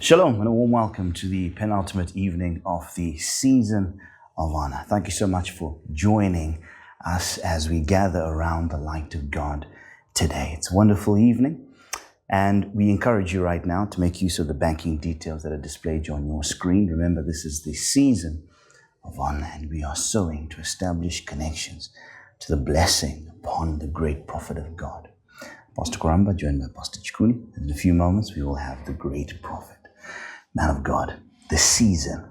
Shalom and a warm welcome to the penultimate evening of the season of honor. Thank you so much for joining us as we gather around the light of God today. It's a wonderful evening, and we encourage you right now to make use of the banking details that are displayed on your screen. Remember, this is the season of honor, and we are sowing to establish connections to the blessing upon the great prophet of God, Pastor Koramba, joined by Pastor Chikuni. In a few moments, we will have the great prophet, man of God, the season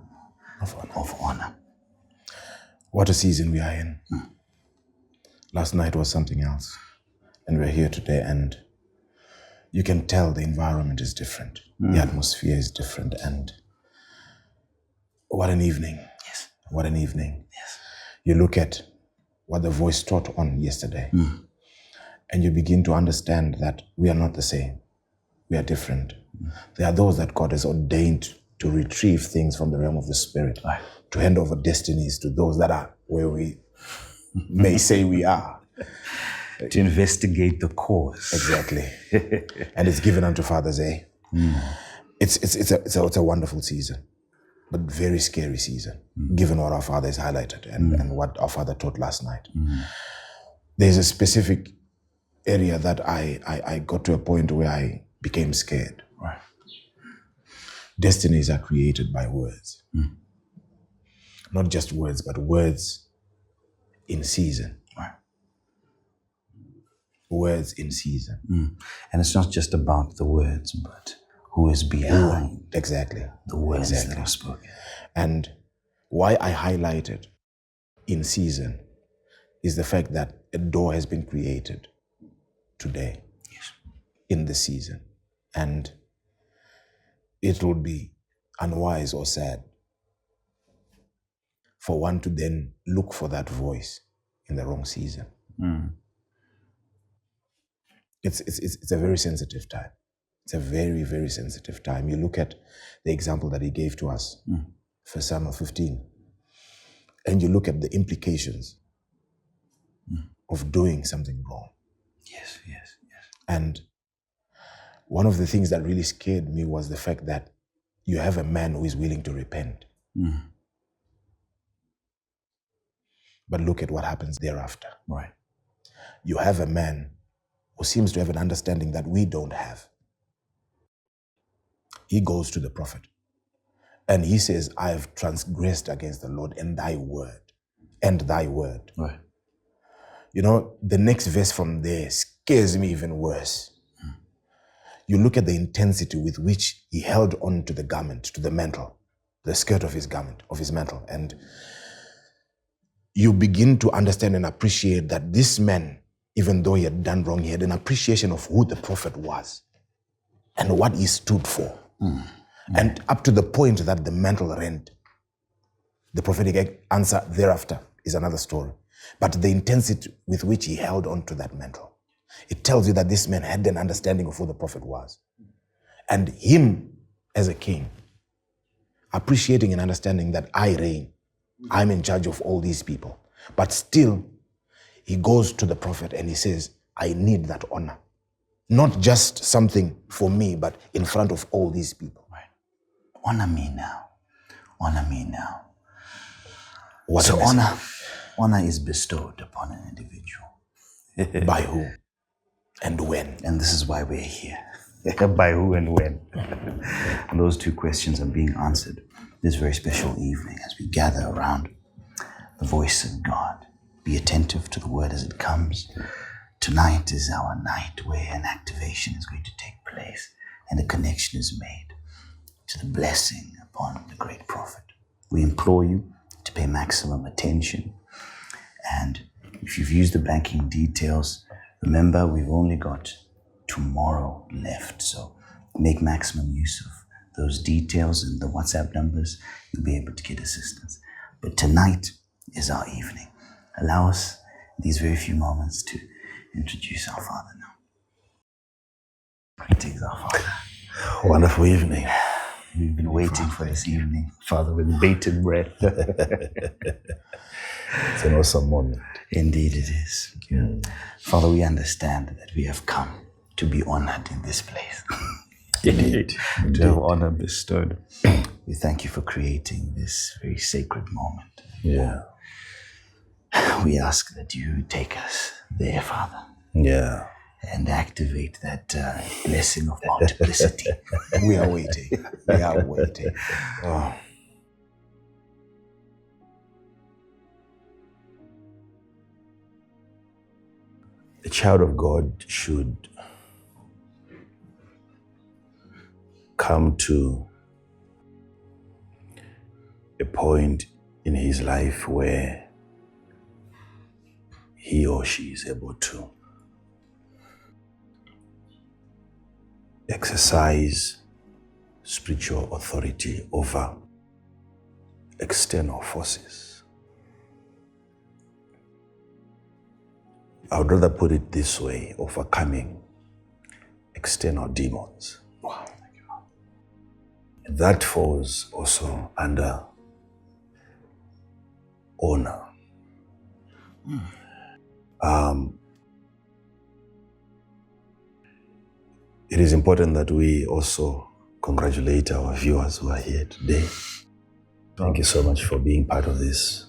of honor. What a season we are in. Last night was something else, and we're here today, and you can tell the environment is different. The atmosphere is different, and what an evening. Yes. What an evening. Yes. You look at what the voice taught on yesterday, and you begin to understand that we are not the same. We are different. There are those that God has ordained to retrieve things from the realm of the spirit, Right. to hand over destinies to those that are where we may say we are. To investigate the cause. Exactly. And it's given unto fathers, eh? It's a wonderful season, but very scary season, given what our father has highlighted and what our father taught last night. There's a specific area that I got to a point where I became scared. Right. Destinies are created by words. Not just words, but words in season. Right. Words in season. And it's not just about the words, but who is behind Exactly. the words that are spoken. And why I highlighted in season is the fact that a door has been created today. Yes. In the season. And it would be unwise or sad for one to then look for that voice in the wrong season. It's a very sensitive time. It's a very, very sensitive time. You look at the example that he gave to us, 1 Samuel 15, and you look at the implications of doing something wrong. Yes, yes, yes. And one of the things that really scared me was the fact that you have a man who is willing to repent. But look at what happens thereafter. Right. You have a man who seems to have an understanding that we don't have. He goes to the prophet and he says, I have transgressed against the Lord and thy word. Right. You know, the next verse from there scares me even worse. You look at the intensity with which he held on to the garment, to the mantle, the skirt of his garment, of his mantle. And you begin to understand and appreciate that this man, even though he had done wrong, he had an appreciation of who the prophet was and what he stood for. And up to the point that the mantle rent, the prophetic answer thereafter is another story. But the intensity with which he held on to that mantle, it tells you that this man had an understanding of who the prophet was. And him as a king, appreciating and understanding that I reign, I'm in charge of all these people. But still, he goes to the prophet and he says, I need that honor. Not just something for me, but in front of all these people. Right. Honor me now. Honor me now. What so honor is bestowed upon an individual. By who? And when? And this is why we're here. By who and when? And those two questions are being answered this very special evening as we gather around the voice of God. Be attentive to the word as it comes. Tonight is our night where an activation is going to take place and a connection is made to the blessing upon the great prophet. We implore you to pay maximum attention. And if you've used the banking details, remember we've only got tomorrow left. So make maximum use of those details and the WhatsApp numbers. You'll be able to get assistance. But tonight is our evening. Allow us these very few moments to introduce our Father now. Greetings, our Father. Wonderful evening. We've been waiting for this evening, Father, with bated breath. It's an awesome moment. Indeed it is. Father, we understand that we have come to be honored in this place. to have honor bestowed. We thank you for creating this very sacred moment. Yeah. We ask that you take us there, Father. Yeah. And activate that blessing of multiplicity. We are waiting. We are waiting. Oh. A child of God should come to a point in his life where he or she is able to exercise spiritual authority over external forces. I would rather put it this way: overcoming external demons. Wow. That falls also under honor. It is important that we also congratulate our viewers who are here today. Thank you so much for being part of this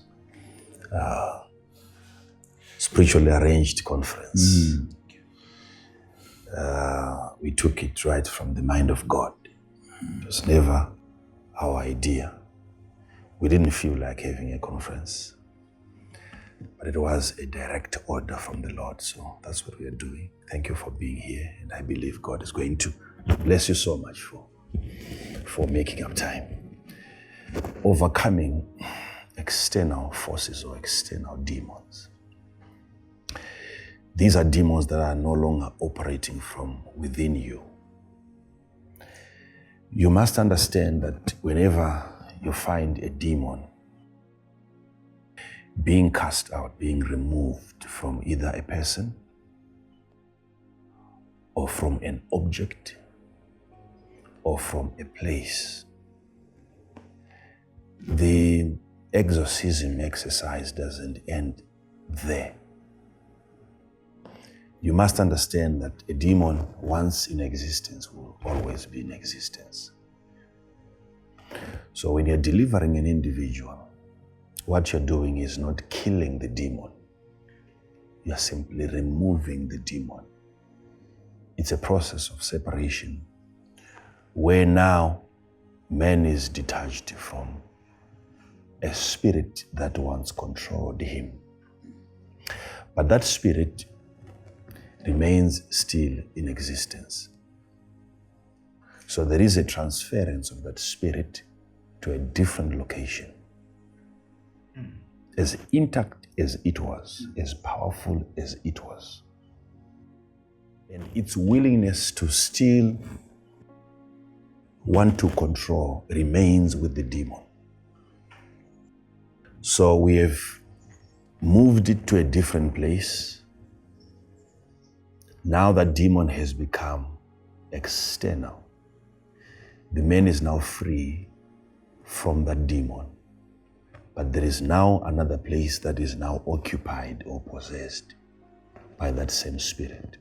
spiritually arranged conference. We took it right from the mind of God. It was never our idea. We didn't feel like having a conference, but it was a direct order from the Lord. So that's what we are doing. Thank you for being here. And I believe God is going to bless you so much for making up time. Overcoming external forces or external demons. These are demons that are no longer operating from within you. You must understand that whenever you find a demon being cast out, being removed from either a person or from an object or from a place, the exorcism exercise doesn't end there. You must understand that a demon, once in existence, will always be in existence. So when you're delivering an individual, what you're doing is not killing the demon. You're simply removing the demon. It's a process of separation where now man is detached from a spirit that once controlled him. But that spirit remains still in existence. So there is a transference of that spirit to a different location. As intact as it was, as powerful as it was. And its willingness to still want to control remains with the demon. So we have moved it to a different place. Now that demon has become external. The man is now free from that demon. But there is now another place that is now occupied or possessed by that same spirit.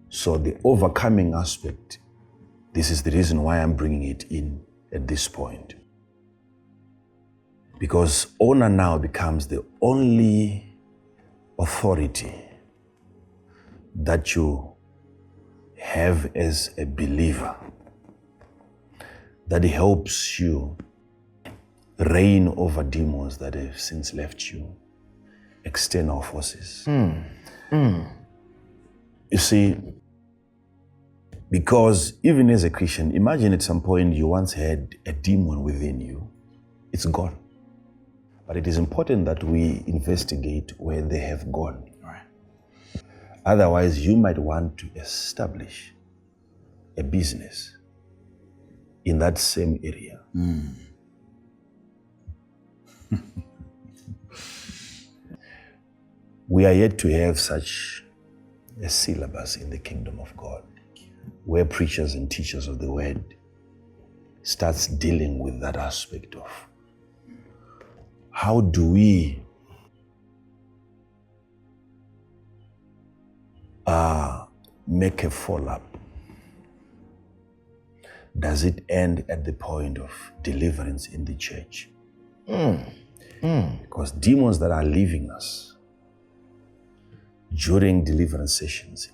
So the overcoming aspect, this is the reason why I'm bringing it in at this point. Because honor now becomes the only authority that you have as a believer that helps you reign over demons that have since left you, external forces. You see, because even as a Christian, imagine at some point you once had a demon within you. It's gone. But it is important that we investigate where they have gone. Right. Otherwise, you might want to establish a business in that same area. We are yet to have such a syllabus in the kingdom of God, where preachers and teachers of the word starts dealing with that aspect of how do we make a follow-up does it end at the point of deliverance in the church? Because demons that are leaving us during deliverance sessions,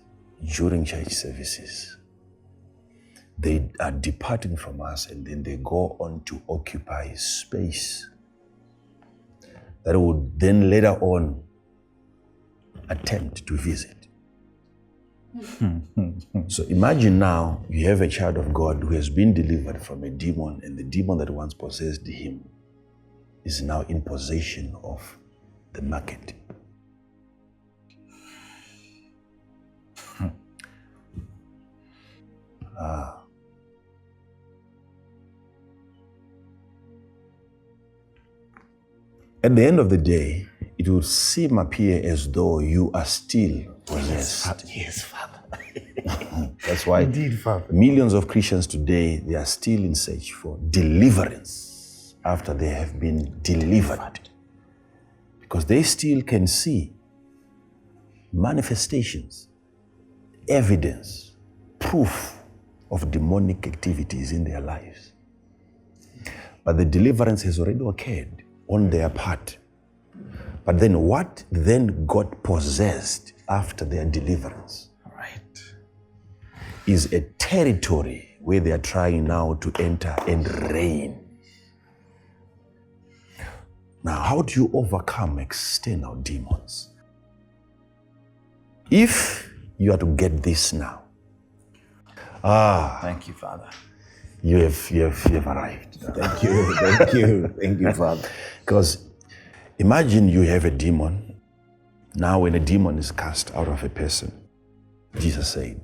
during church services, they are departing from us and then they go on to occupy space that would then later on attempt to visit. So imagine now you have a child of God who has been delivered from a demon, and the demon that once possessed him is now in possession of the market. At the end of the day, it will appear as though you are still possessed. Yes, Father. That's why Indeed, Father. millions of Christians today, they are still in search for deliverance after they have been delivered. Because they still can see manifestations, evidence, proof of demonic activities in their lives. But the deliverance has already occurred on their part. But then what then got possessed after their deliverance? Right. Is a territory where they are trying now to enter and reign. Now, how do you overcome external demons? If you are to get this now, Thank you, Father. you have arrived. Thank you, Father. Because imagine you have a demon. Now when a demon is cast out of a person, Jesus said,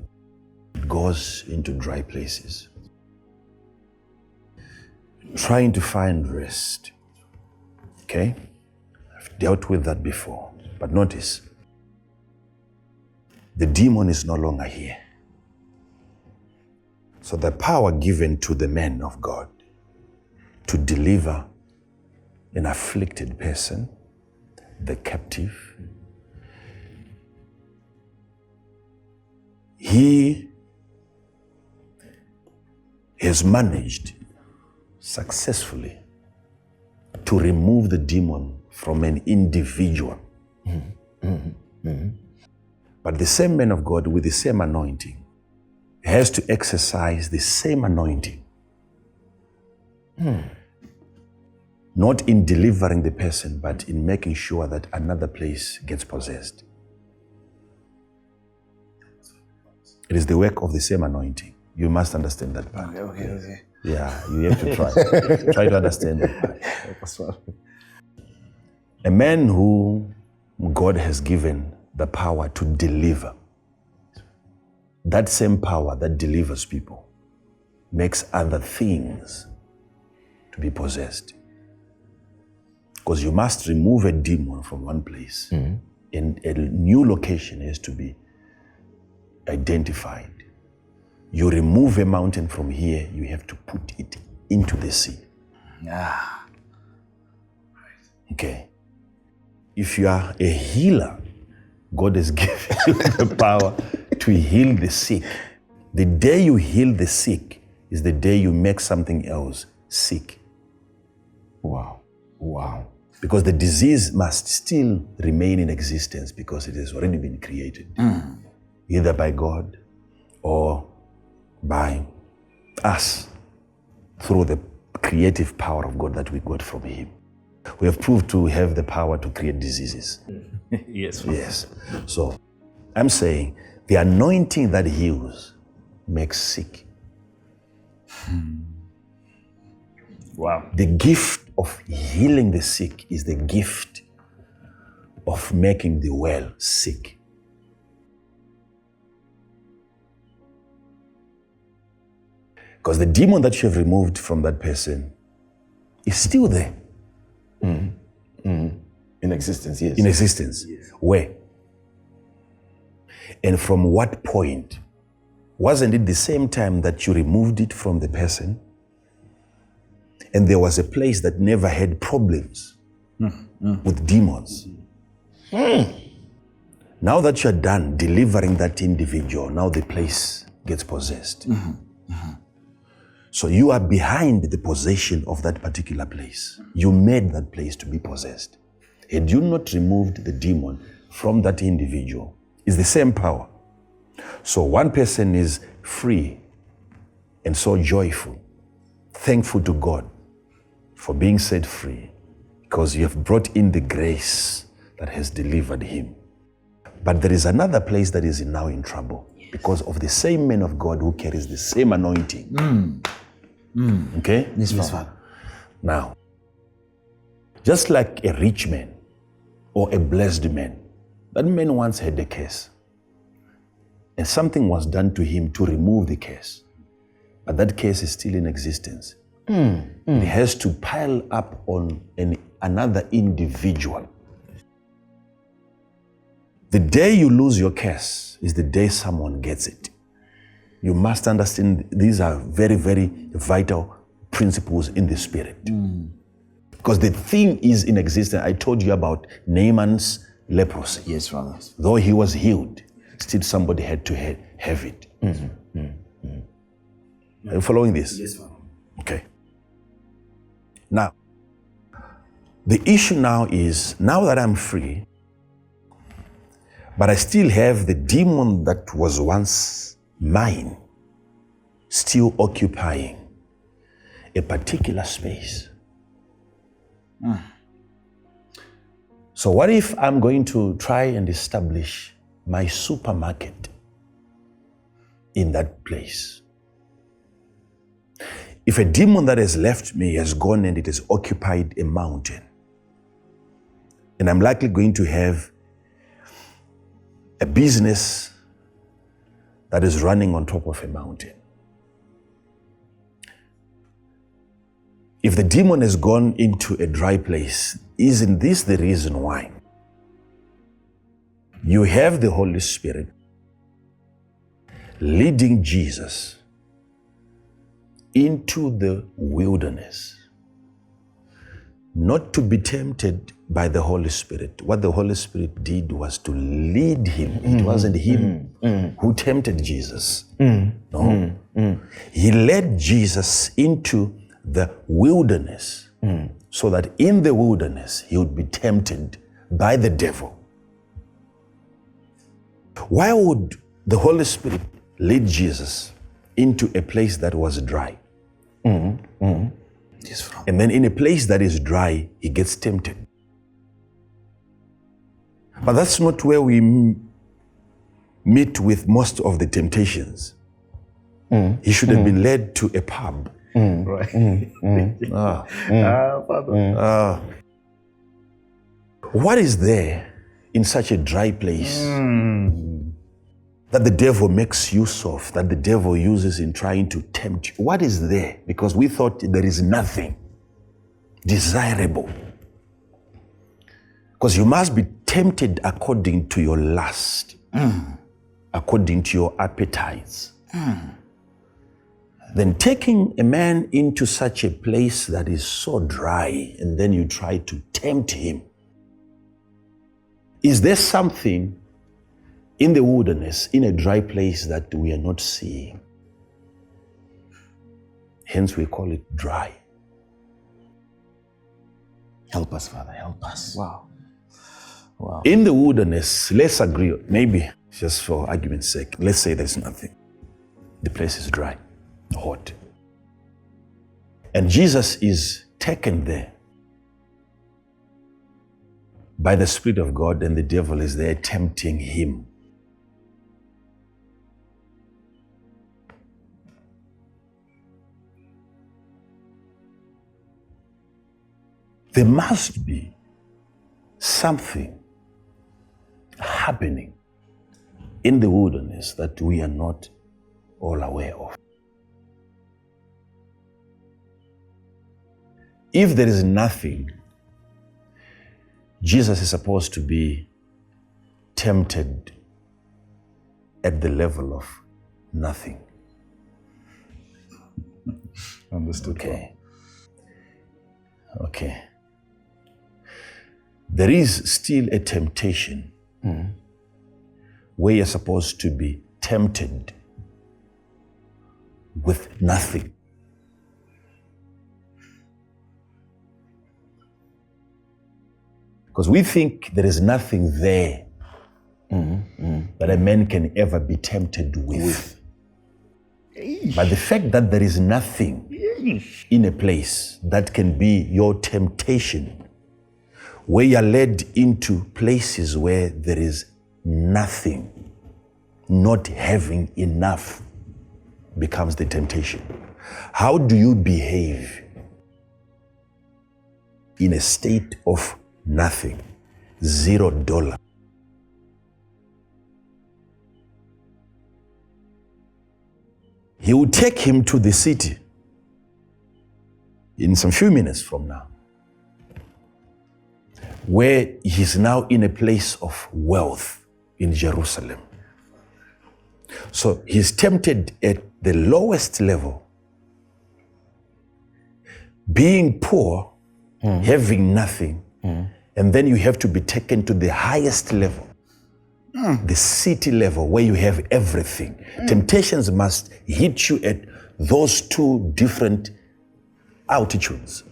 it goes into dry places, trying to find rest. Okay? I've dealt with that before. But notice, the demon is no longer here. So the power given to the men of God to deliver an afflicted person, the captive, he has managed successfully to remove the demon from an individual. But the same man of God with the same anointing has to exercise the same anointing. Not in delivering the person, but in making sure that another place gets possessed. It is the work of the same anointing. You must understand that part. Okay. Yeah, you have to try. Try to understand that part. A man who God has given the power to deliver, that same power that delivers people makes other things to be possessed. Because you must remove a demon from one place, and a new location has to be identified. You remove a mountain from here, you have to put it into the sea. Yeah. Okay. If you are a healer, God has given you the power to heal the sick. The day you heal the sick is the day you make something else sick. Wow. Because the disease must still remain in existence because it has already been created. Either by God or by us through the creative power of God that we got from Him. We have proved to have the power to create diseases. Yes. Yes. So I'm saying the anointing that heals makes sick. Wow. The gift of healing the sick is the gift of making the well sick. Because the demon that you have removed from that person is still there. In existence, yes. In existence. Yes. Where? And from what point? Wasn't it the same time that you removed it from the person? And there was a place that never had problems with demons. Now that you're done delivering that individual, now the place gets possessed. So you are behind the possession of that particular place. You made that place to be possessed. Had you not removed the demon from that individual, it's the same power. So one person is free and so joyful, thankful to God for being set free, because you have brought in the grace that has delivered him. But there is another place that is now in trouble because of the same man of God who carries the same anointing. Okay? Yes, Father. Now, just like a rich man or a blessed man, that man once had a curse. And something was done to him to remove the curse. But that curse is still in existence. It has to pile up on another individual. The day you lose your curse is the day someone gets it. You must understand these are very, very vital principles in the spirit. Because the thing is in existence. I told you about Naaman's leprosy. Yes, Father. Though he was healed, still somebody had to have it. Are you following this? Yes, Father. Okay. Now, the issue now is, now that I'm free, but I still have the demon that was once mine, still occupying a particular space. So what if I'm going to try and establish my supermarket in that place? If a demon that has left me has gone and it has occupied a mountain, and I'm likely going to have a business that is running on top of a mountain. If the demon has gone into a dry place, isn't this the reason why? You have the Holy Spirit leading Jesus into the wilderness, not to be tempted by the Holy Spirit. What the Holy Spirit did was to lead him. It wasn't him who tempted Jesus. No. He led Jesus into the wilderness so that in the wilderness he would be tempted by the devil. Why would the Holy Spirit lead Jesus into a place that was dry? Yes, Father. And then in a place that is dry, he gets tempted. But that's not where we meet with most of the temptations. He should have been led to a pub. Right. Father. What is there in such a dry place that the devil makes use of, that the devil uses in trying to tempt you? What is there? Because we thought there is nothing desirable. Because you must be tempted according to your lust, according to your appetites. Then taking a man into such a place that is so dry, and then you try to tempt him. Is there something in the wilderness, in a dry place, that we are not seeing? Hence we call it dry. Help us, Father. Help us. Wow. In the wilderness, let's agree, maybe just for argument's sake, let's say there's nothing. The place is dry, hot. And Jesus is taken there by the Spirit of God, and the devil is there tempting him. There must be something happening in the wilderness that we are not all aware of. If there is nothing, Jesus is supposed to be tempted at the level of nothing. Understood. Okay. Okay. There is still a temptation where you're supposed to be tempted with nothing. Because we think there is nothing there that a man can ever be tempted with. But the fact that there is nothing in a place that can be your temptation, where you're led into places where there is nothing, not having enough becomes the temptation. How do you behave in a state of nothing, $0? He will take him to the city in some few minutes from now, where he's now in a place of wealth in Jerusalem. So he's tempted at the lowest level, being poor, having nothing, and then you have to be taken to the highest level, the city level, where you have everything. Temptations must hit you at those two different altitudes,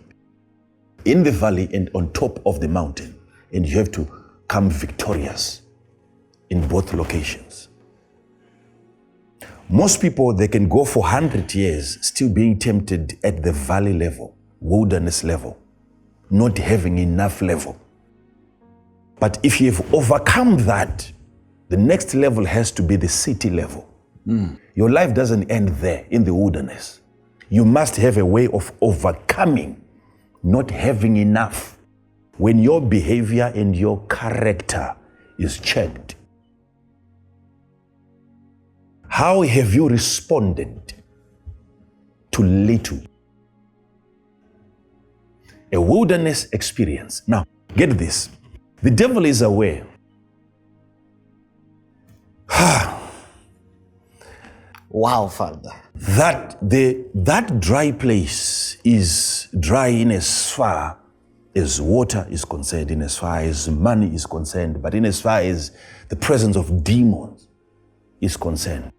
in the valley and on top of the mountain, and you have to come victorious in both locations. Most people, they can go for 100 years still being tempted at the valley level, wilderness level, not having enough level. But if you have overcome that, the next level has to be the city level. Your life doesn't end there in the wilderness. You must have a way of overcoming not having enough when your behavior and your character is checked. How have you responded to little? A wilderness experience. Now, get this. The devil is aware Wow, Father. that dry place is dry in as far as water is concerned, in as far as money is concerned, but in as far as the presence of demons is concerned.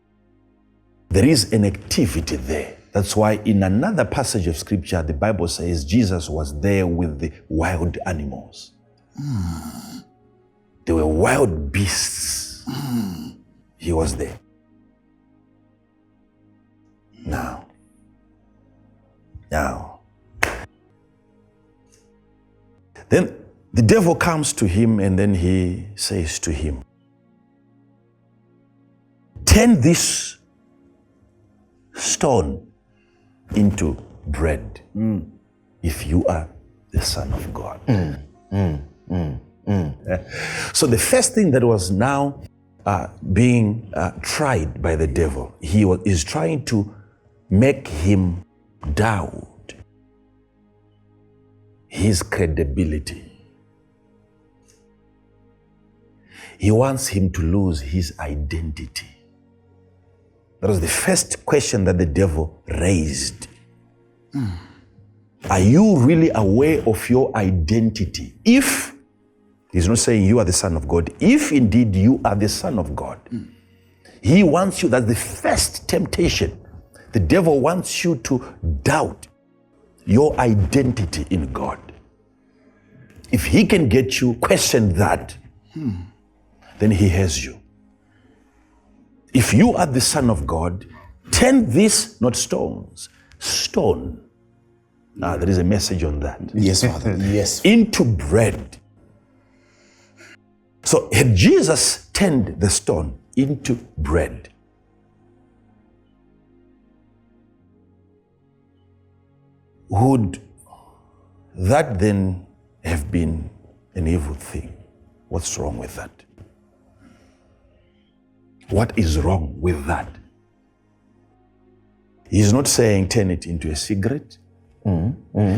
There is an activity there. That's why in another passage of scripture, the Bible says Jesus was there with the wild animals. There were wild beasts. He was there. Now, then the devil comes to him and then he says to him, turn this stone into bread if you are the Son of God. So the first thing that was now being tried by the devil, is trying to make him doubt his credibility. He wants him to lose his identity. That was the first question that the devil raised. Are you really aware of your identity? If, he's not saying you are the Son of God, if indeed you are the Son of God, he wants you, that's the first temptation. The devil wants you to doubt your identity in God. If he can get you question that, then he has you. If you are the Son of God, turn this, not stones, stone. There is a message on that. Yes, Father. Yes. Into bread. So had Jesus turned the stone into bread, would that then have been an evil thing? What's wrong with that? What is wrong with that? He's not saying turn it into a cigarette.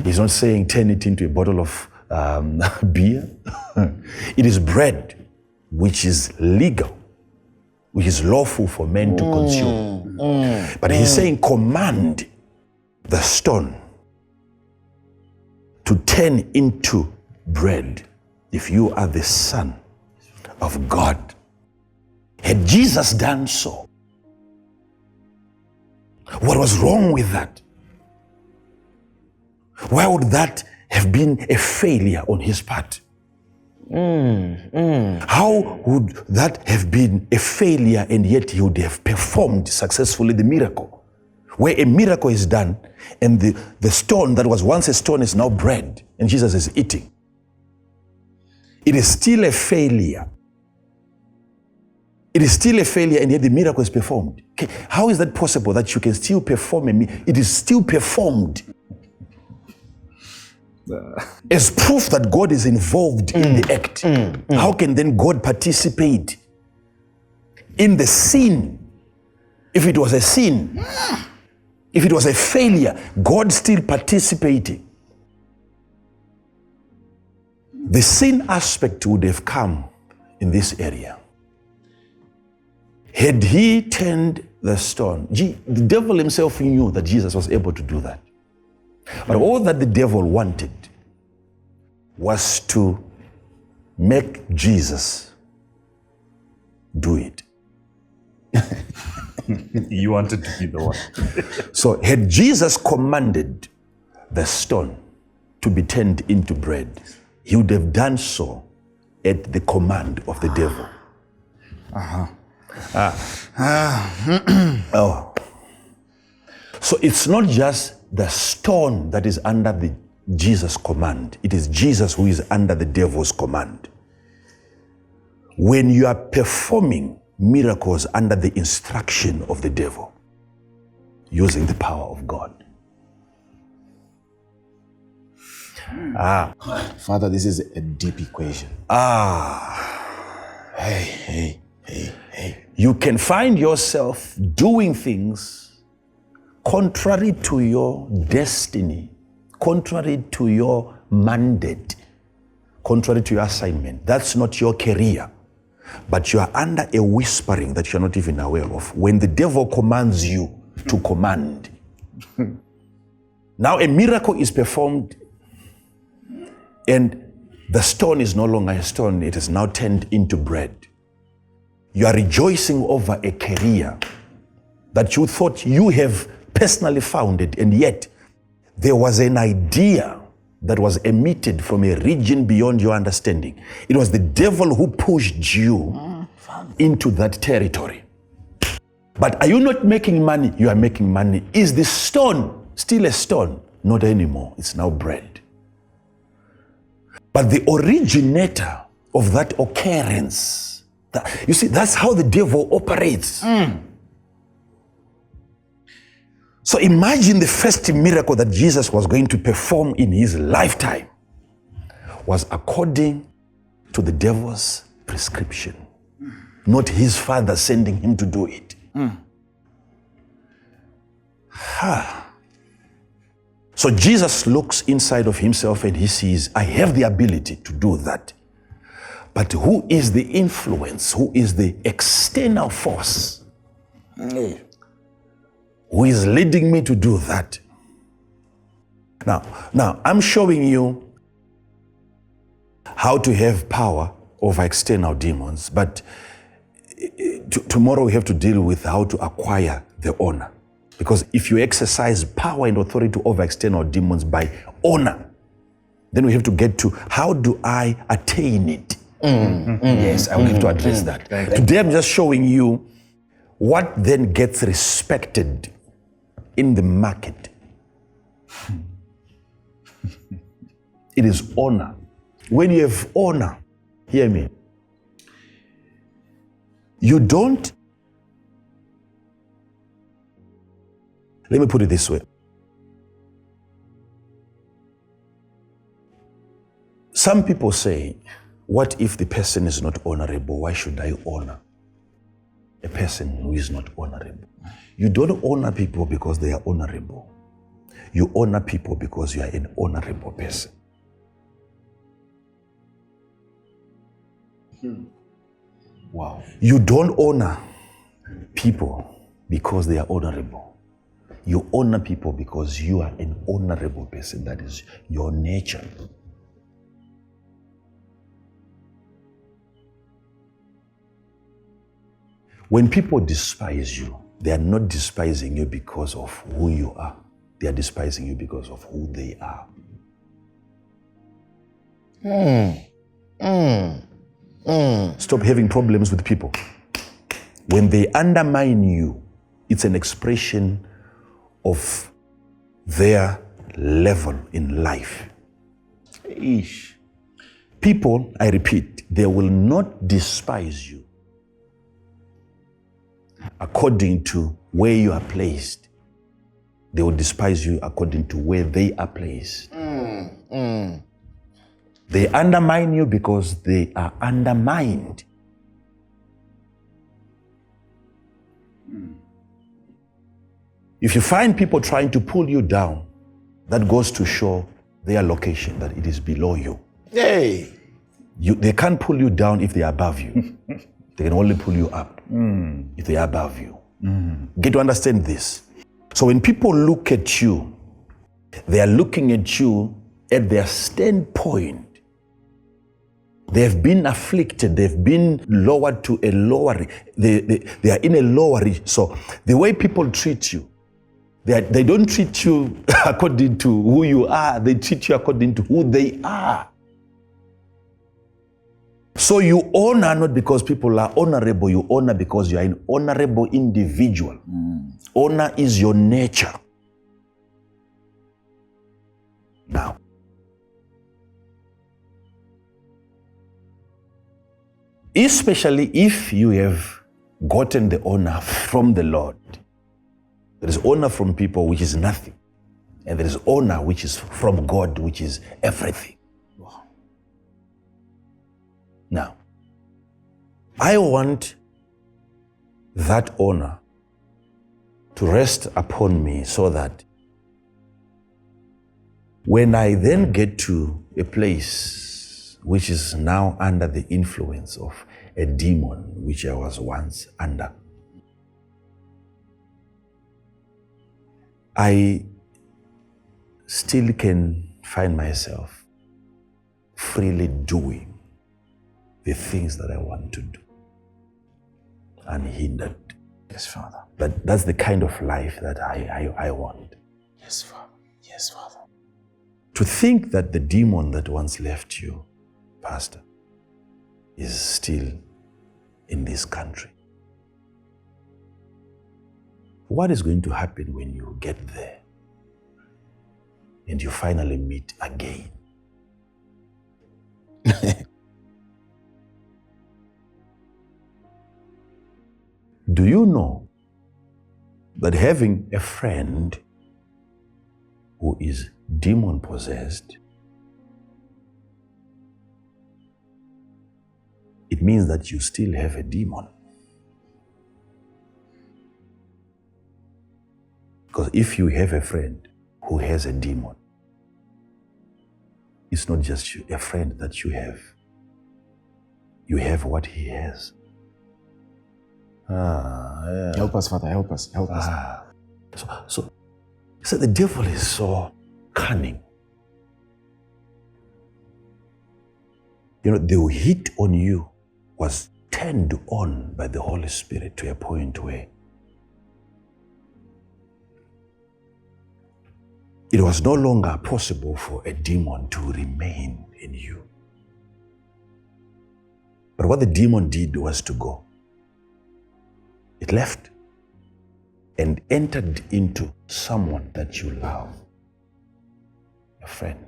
He's not saying turn it into a bottle of beer. It is bread, which is legal, which is lawful for men to consume. But he's saying command the stone to turn into bread if you are the Son of God. Had Jesus done so, what was wrong with that? Why would that have been a failure on his part? How would that have been a failure and yet he would have performed successfully the miracle? Where a miracle is done and the stone that was once a stone is now bread and Jesus is eating. It is still a failure. It is still a failure and yet the miracle is performed. Okay. How is that possible that you can still perform a miracle? It is still performed. As proof that God is involved in the act. How can then God participate in the sin? If it was a sin, if it was a failure, God still participating. The sin aspect would have come in this area. Had he turned the stone, the devil himself knew that Jesus was able to do that. But all that the devil wanted was to make Jesus do it. You wanted to be the one. So had Jesus commanded the stone to be turned into bread, he would have done so at the command of the devil. So it's not just the stone that is under the Jesus' command. It is Jesus who is under the devil's command. When you are performing miracles under the instruction of the devil, using the power of God. Father, this is a deep equation. Hey. You can find yourself doing things contrary to your destiny, contrary to your mandate, contrary to your assignment. That's not your career. But you are under a whispering that you're not even aware of. When the devil commands you to command. Now a miracle is performed and the stone is no longer a stone. It is now turned into bread. You are rejoicing over a career that you thought you have personally founded, and yet there was an idea that was emitted from a region beyond your understanding. It was the devil who pushed you into that territory. But are you not making money? You are making money. Is the stone still a stone? Not anymore. It's now bread. But the originator of that occurrence, you see, that's how the devil operates. So imagine the first miracle that Jesus was going to perform in his lifetime was according to the devil's prescription, not his father sending him to do it. So Jesus looks inside of himself and he sees, I have the ability to do that. But who is the influence? Who is the external force? Who is leading me to do that? Now, I'm showing you how to have power over external demons, but tomorrow we have to deal with how to acquire the honor. Because if you exercise power and authority over external demons by honor, then we have to get to how do I attain it? Yes, I will have to address that. Today I'm just showing you what then gets respected in the market. It is honor. When you have honor, hear me, you don't, let me put it this way. Some people say, what if the person is not honorable? Why should I honor a person who is not honorable? You don't honor people because they are honorable. You honor people because you are an honorable person. Wow. You don't honor people because they are honorable. You honor people because you are an honorable person. That is your nature. When people despise you, they are not despising you because of who you are. They are despising you because of who they are. Stop having problems with people. When they undermine you, it's an expression of their level in life. Eesh. People, I repeat, they will not despise you according to where you are placed. They will despise you according to where they are placed. They undermine you because they are undermined. If you find people trying to pull you down, that goes to show their location, that it is below you. Hey. They can't pull you down if they are above you. They can only pull you up if they are above you. Get to understand this. So when people look at you, they are looking at you at their standpoint. They have been afflicted. They've been lowered to a lower. They are in a lower. So the way people treat you, they don't treat you according to who you are. They treat you according to who they are. So you honor not because people are honorable. You honor because you are an honorable individual. Honor is your nature. Now, especially if you have gotten the honor from the Lord. There is honor from people, which is nothing. And there is honor, which is from God, which is everything. Wow. Now, I want that honor to rest upon me so that when I then get to a place which is now under the influence of a demon which I was once under, I still can find myself freely doing the things that I want to do, unhindered. Yes, Father. That's the kind of life that I want. Yes, Father. Yes, Father. To think that the demon that once left you, Pastor, is still in this country. What is going to happen when you get there and you finally meet again? Do you know that having a friend who is demon possessed, it means that you still have a demon? Because if you have a friend who has a demon, it's not just a friend that you have. You have what he has. Yeah. Help us, Father. Help us. Help us. So the devil is so cunning. You know, the heat on you was turned on by the Holy Spirit to a point where it was no longer possible for a demon to remain in you. But what the demon did was to go. It left and entered into someone that you love, a friend.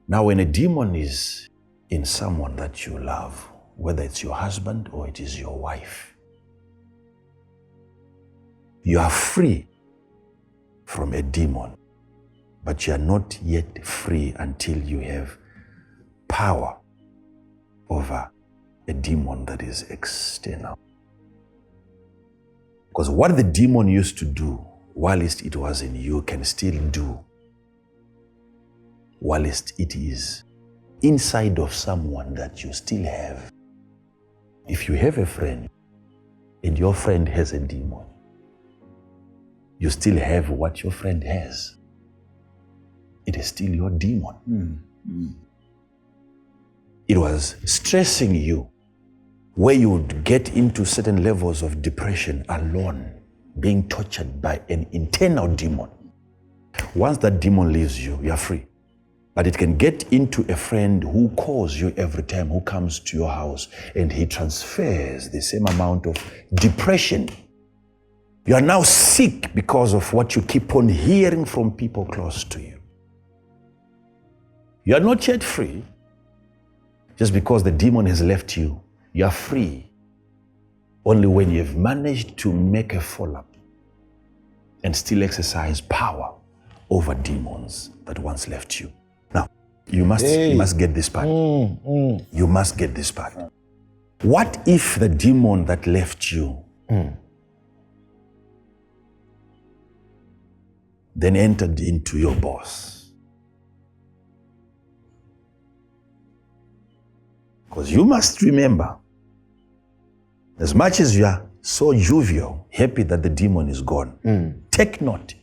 Now, when a demon is in someone that you love, whether it's your husband or it is your wife, you are free from a demon, but you are not yet free until you have power over a demon that is external. Because what the demon used to do whilst it was in you can still do whilst it is inside of someone that you still have. If you have a friend and your friend has a demon, you still have what your friend has. It is still your demon. It was stressing you, where you would get into certain levels of depression alone, being tortured by an internal demon. Once that demon leaves you, you are free. But it can get into a friend who calls you every time, who comes to your house, and he transfers the same amount of depression. You are now sick because of what you keep on hearing from people close to you. You are not yet free. Just because the demon has left you, you are free only when you have managed to make a follow-up and still exercise power over demons that once left you. Now, you must get this part. You must get this part. What if the demon that left you then entered into your boss? Because you must remember, as much as you are so jovial, happy that the demon is gone, take note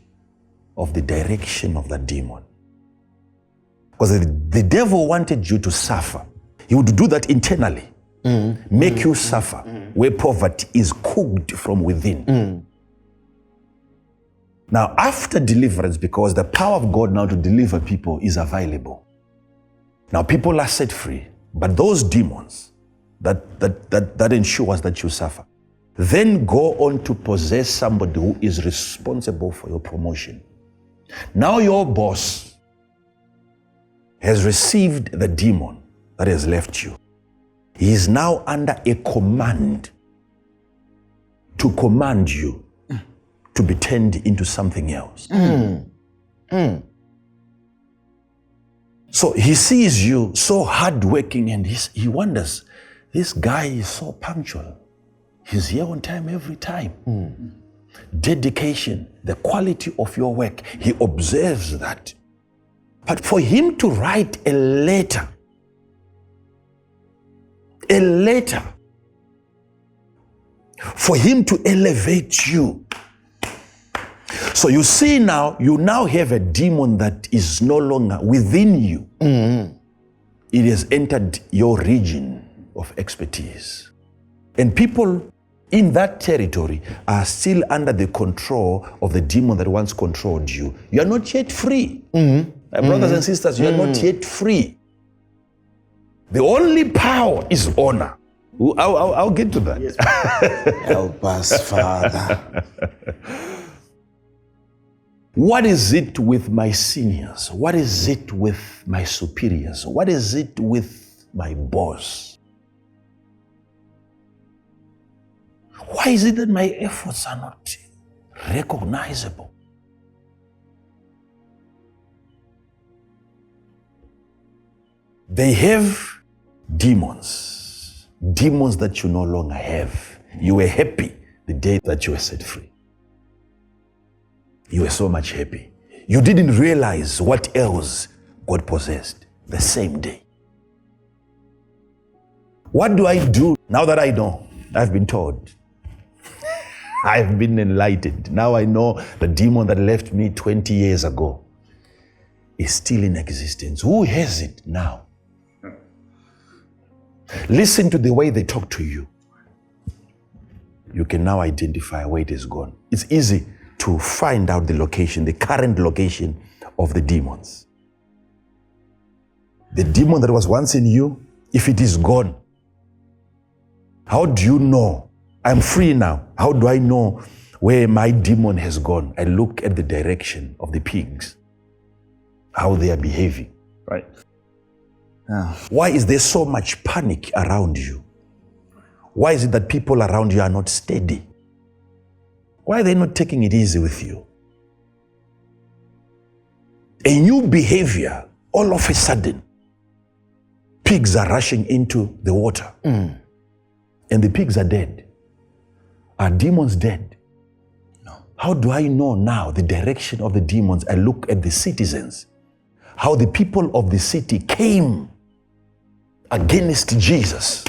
of the direction of that demon. Because the devil wanted you to suffer. He would do that internally, make you suffer, where poverty is cooked from within. Now, after deliverance, because the power of God now to deliver people is available, now people are set free, but those demons that ensures that you suffer, then go on to possess somebody who is responsible for your promotion. Now your boss has received the demon that has left you. He is now under a command to command you to be turned into something else. So he sees you so hardworking and he wonders, this guy is so punctual. He's here on time every time. Dedication, the quality of your work, he observes that. But for him to write a letter for him to elevate you. So you see now, you now have a demon that is no longer within you. It has entered your region of expertise. And people in that territory are still under the control of the demon that once controlled you. You are not yet free. My brothers and sisters, you are not yet free. The only power is honor. I'll get to that. Yes. Help us, Father. What is it with my seniors? What is it with my superiors? What is it with my boss? Why is it that my efforts are not recognizable? They have demons that you no longer have. You were happy the day that you were set free. You were so much happy. You didn't realize what else God possessed the same day. What do I do now that I know? I've been told. I've been enlightened. Now I know the demon that left me 20 years ago is still in existence. Who has it now? Listen to the way they talk to you. You can now identify where it is gone. It's easy to find out the location, the current location of the demons. The demon that was once in you, if it is gone, how do you know? I'm free now. How do I know where my demon has gone? I look at the direction of the pigs, how they are behaving. Right. Why is there so much panic around you? Why is it that people around you are not steady? Why are they not taking it easy with you? A new behavior, all of a sudden, pigs are rushing into the water. And the pigs are dead. Are demons dead? No. How do I know now the direction of the demons? I look at the citizens. How the people of the city came against Jesus.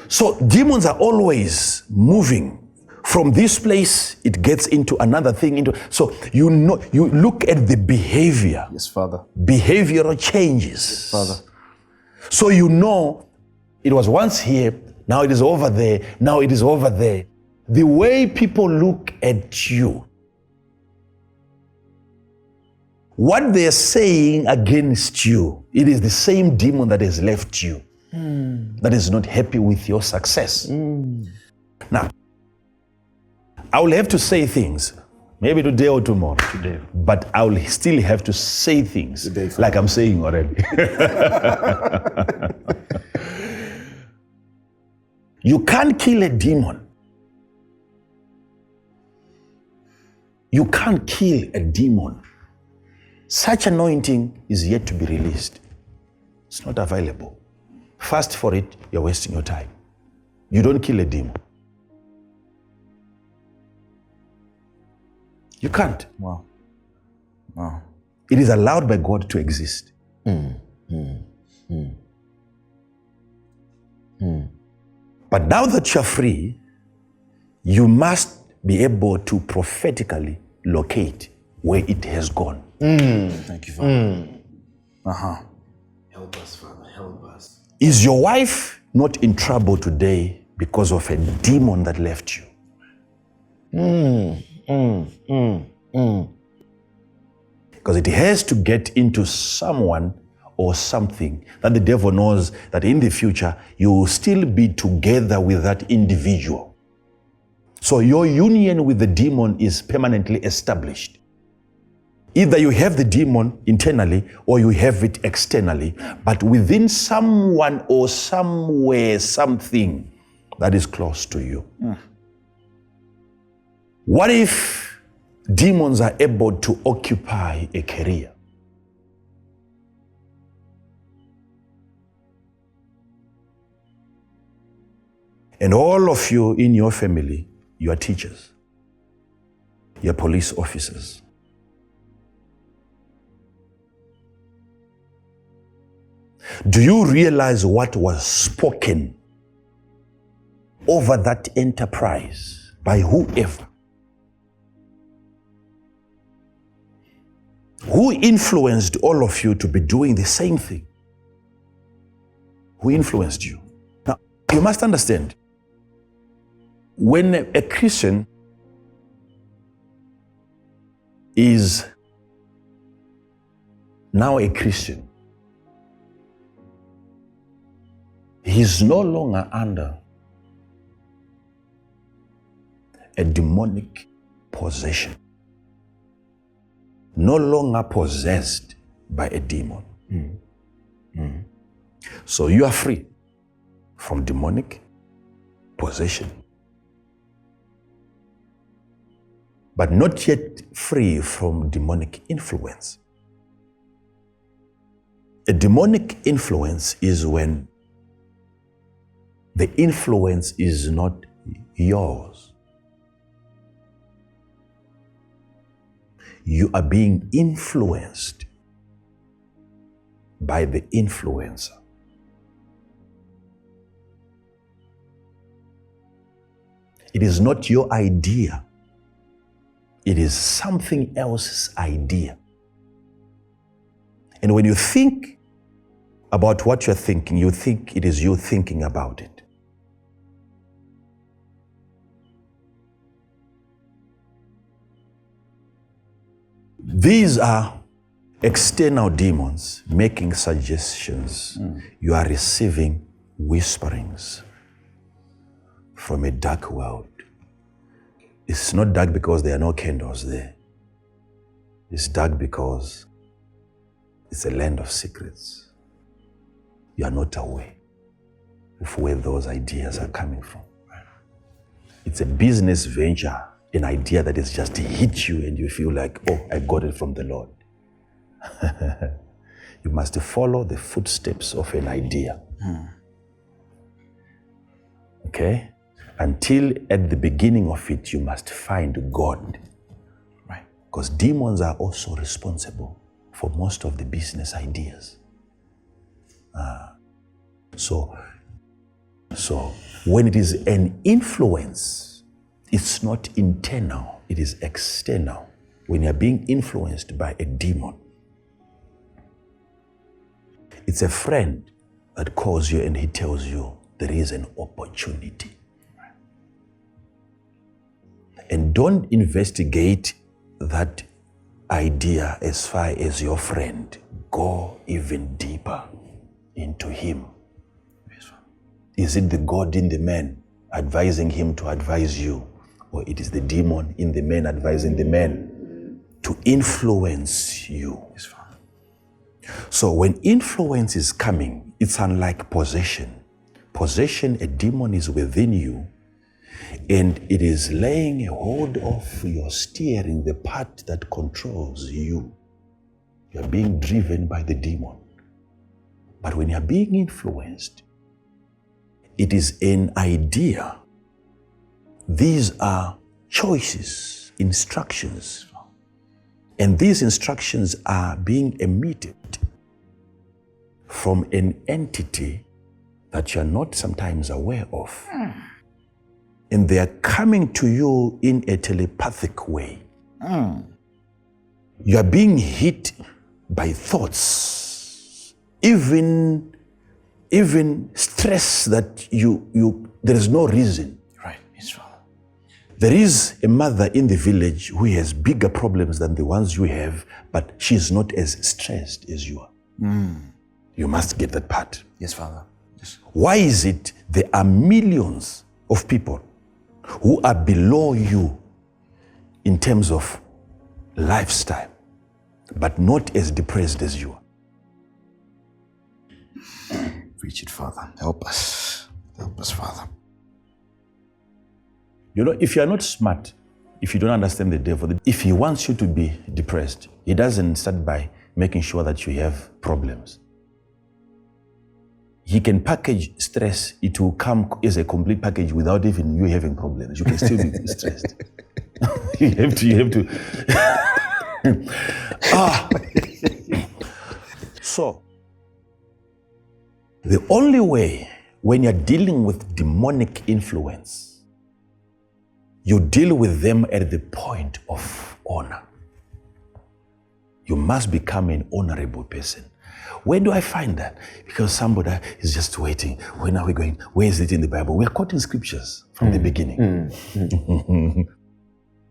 So demons are always moving. From this place, it gets into another thing. So you know, you look at the behavior. Yes, Father. Behavioral changes. Yes, Father. So you know, it was once here, now it is over there, now it is over there. The way people look at you what they're saying against you, it is the same demon that has left you, that is not happy with your success. Now, I will have to say things, maybe today or tomorrow, but I will still have to say things today, like I'm saying already. You can't kill a demon. You can't kill a demon. Such anointing is yet to be released. It's not available. Fast for it, you're wasting your time. You don't kill a demon. You can't. Wow. It is allowed by God to exist. But now that you're free, you must be able to prophetically locate where it has gone. Thank you, Father. Help us, Father. Help us. Is your wife not in trouble today because of a demon that left you? Because it has to get into someone or something that the devil knows that in the future you will still be together with that individual. So your union with the demon is permanently established. Either you have the demon internally or you have it externally, but within someone or somewhere, something that is close to you. What if demons are able to occupy a career? And all of you in your family, you are teachers, you are police officers. Do you realize what was spoken over that enterprise by whoever? Who influenced all of you to be doing the same thing? Who influenced you? Now, you must understand, when a Christian is now a Christian, he's no longer under a demonic possession, no longer possessed by a demon. So you are free from demonic possession, but not yet free from demonic influence. A demonic influence is when the influence is not yours. You are being influenced by the influencer. It is not your idea. It is something else's idea. And when you think about what you're thinking, you think it is you thinking about it. These are external demons making suggestions. You are receiving whisperings from a dark world. It's not dark because there are no candles there. It's dark because it's a land of secrets. You are not aware of where those ideas are coming from. It's a business venture, an idea that has just hit you and you feel like, oh, I got it from the Lord. You must follow the footsteps of an idea. Okay? Until at the beginning of it, you must find God. Right? Because demons are also responsible for most of the business ideas. So when it is an influence, it's not internal, it is external. When you're being influenced by a demon, it's a friend that calls you and he tells you there is an opportunity. And don't investigate that idea as far as your friend. Go even deeper into him. Is it the God in the man advising him to advise you? Or it is the demon in the man advising the man to influence you? So when influence is coming, it's unlike possession. Possession, a demon is within you, and it is laying a hold of your steering, the part that controls you. You're being driven by the demon. But when you're being influenced, it is an idea. These are choices, instructions. And these instructions are being emitted from an entity that you're not sometimes aware of. And they are coming to you in a telepathic way. You are being hit by thoughts, even stress that there is no reason. Right, yes, Father. There is a mother in the village who has bigger problems than the ones you have, but she's not as stressed as you are. You must get that part. Yes, Father. Yes. Why is it there are millions of people who are below you in terms of lifestyle, but not as depressed as you are? Preach it, Father. Help us. Help us, Father. You know, if you are not smart, if you don't understand the devil, if he wants you to be depressed, he doesn't start by making sure that you have problems. He can package stress. It will come as a complete package without even you having problems. You can still be stressed. You have to. So, the only way when you're dealing with demonic influence, you deal with them at the point of honor. You must become an honorable person. Where do I find that? Because somebody is just waiting. When are we going? Where is it in the Bible? We are quoting scriptures from the beginning.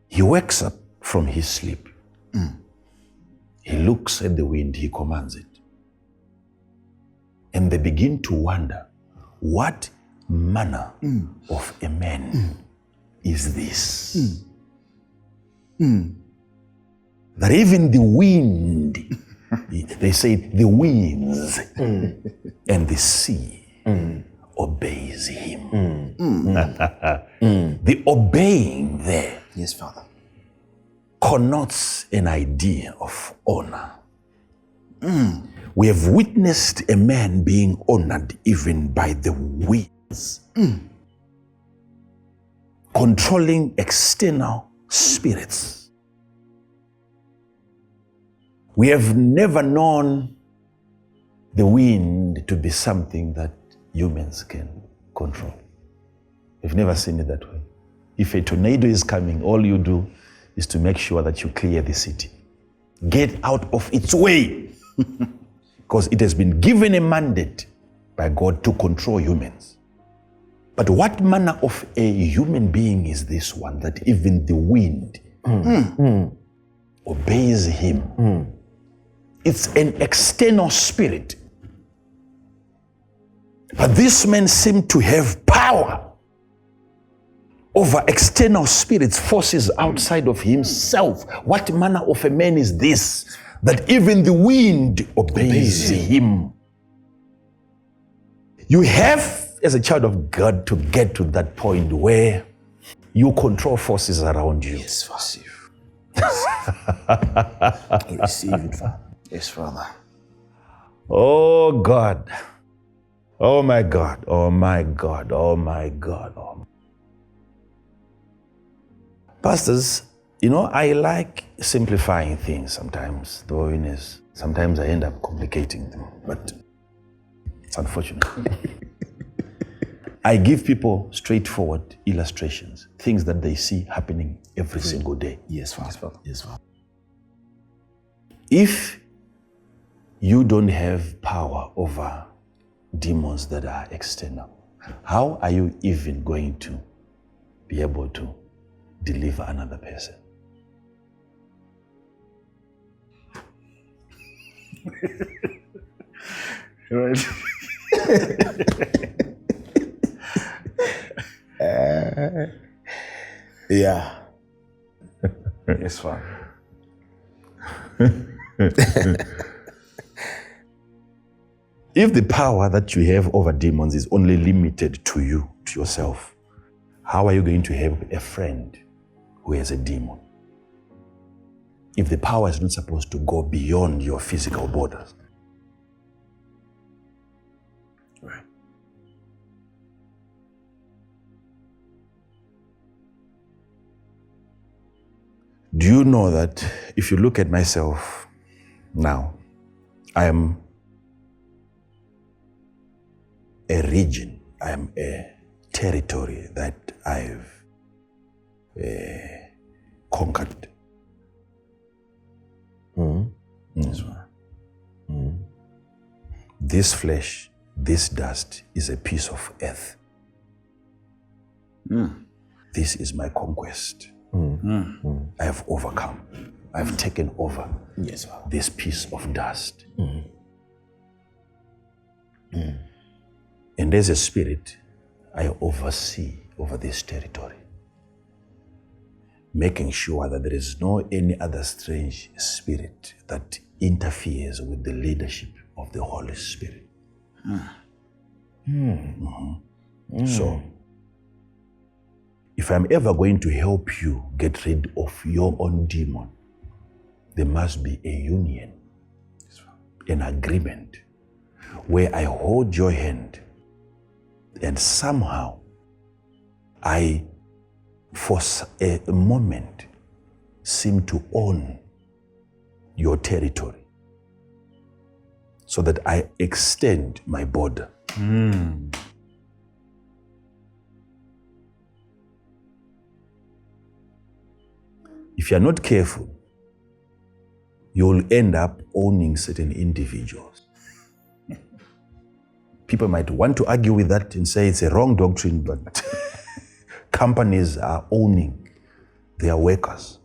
He wakes up from his sleep. He looks at the wind, he commands it. And they begin to wonder, what manner of a man is this? That even the wind, they say the winds and the sea obeys him. The obeying there, Yes, Father. connotes an idea of honor. We have witnessed a man being honored even by the winds, controlling external spirits. We have never known the wind to be something that humans can control. We've never seen it that way. If a tornado is coming, all you do is to make sure that you clear the city. Get out of its way. Because it has been given a mandate by God to control humans. But what manner of a human being is this one, that even the wind obeys him? It's an external spirit. But this man seemed to have power over external spirits, forces outside of himself. What manner of a man is this, that even the wind obeys him? You have, as a child of God, to get to that point where you control forces around you. Yes, Father. Receive it, Father. Yes, Father. Oh God. Oh my God. Oh my God. Oh my God. Oh. Pastors, you know, I like simplifying things sometimes, though sometimes I end up complicating them, but it's unfortunate. I give people straightforward illustrations, things that they see happening every single day. Yes, Father. Yes, Father. If you don't have power over demons that are external, how are you even going to be able to deliver another person? Right? Yeah. Yes, Father. If the power that you have over demons is only limited to you, to yourself, how are you going to help a friend who has a demon? If the power is not supposed to go beyond your physical borders. Right. Do you know that if you look at myself now, I am a region, I am a territory that I've conquered. This one. This flesh, this dust is a piece of earth. This is my conquest. I have overcome. I've taken over this piece of dust. And as a spirit, I oversee over this territory, making sure that there is no any other strange spirit that interferes with the leadership of the Holy Spirit. So, if I'm ever going to help you get rid of your own demon, there must be a union, an agreement, where I hold your hand and somehow I, for a moment, seem to own your territory so that I extend my border. If you're not careful, you'll end up owning certain individuals. People might want to argue with that and say it's a wrong doctrine, but companies are owning their workers.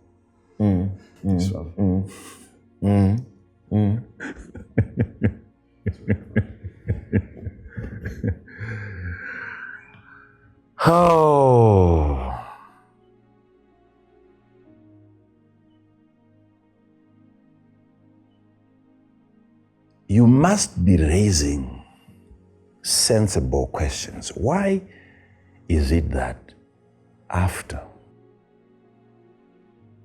Oh. You must be raising sensible questions. Why is it that after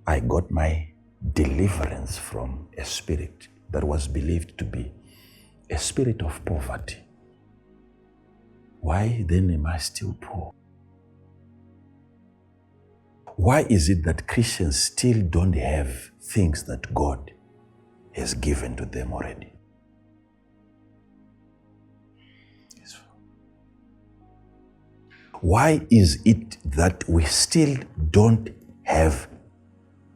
I got my deliverance from a spirit that was believed to be a spirit of poverty, why then am I still poor? Why is it that Christians still don't have things that God has given to them already? Why is it that we still don't have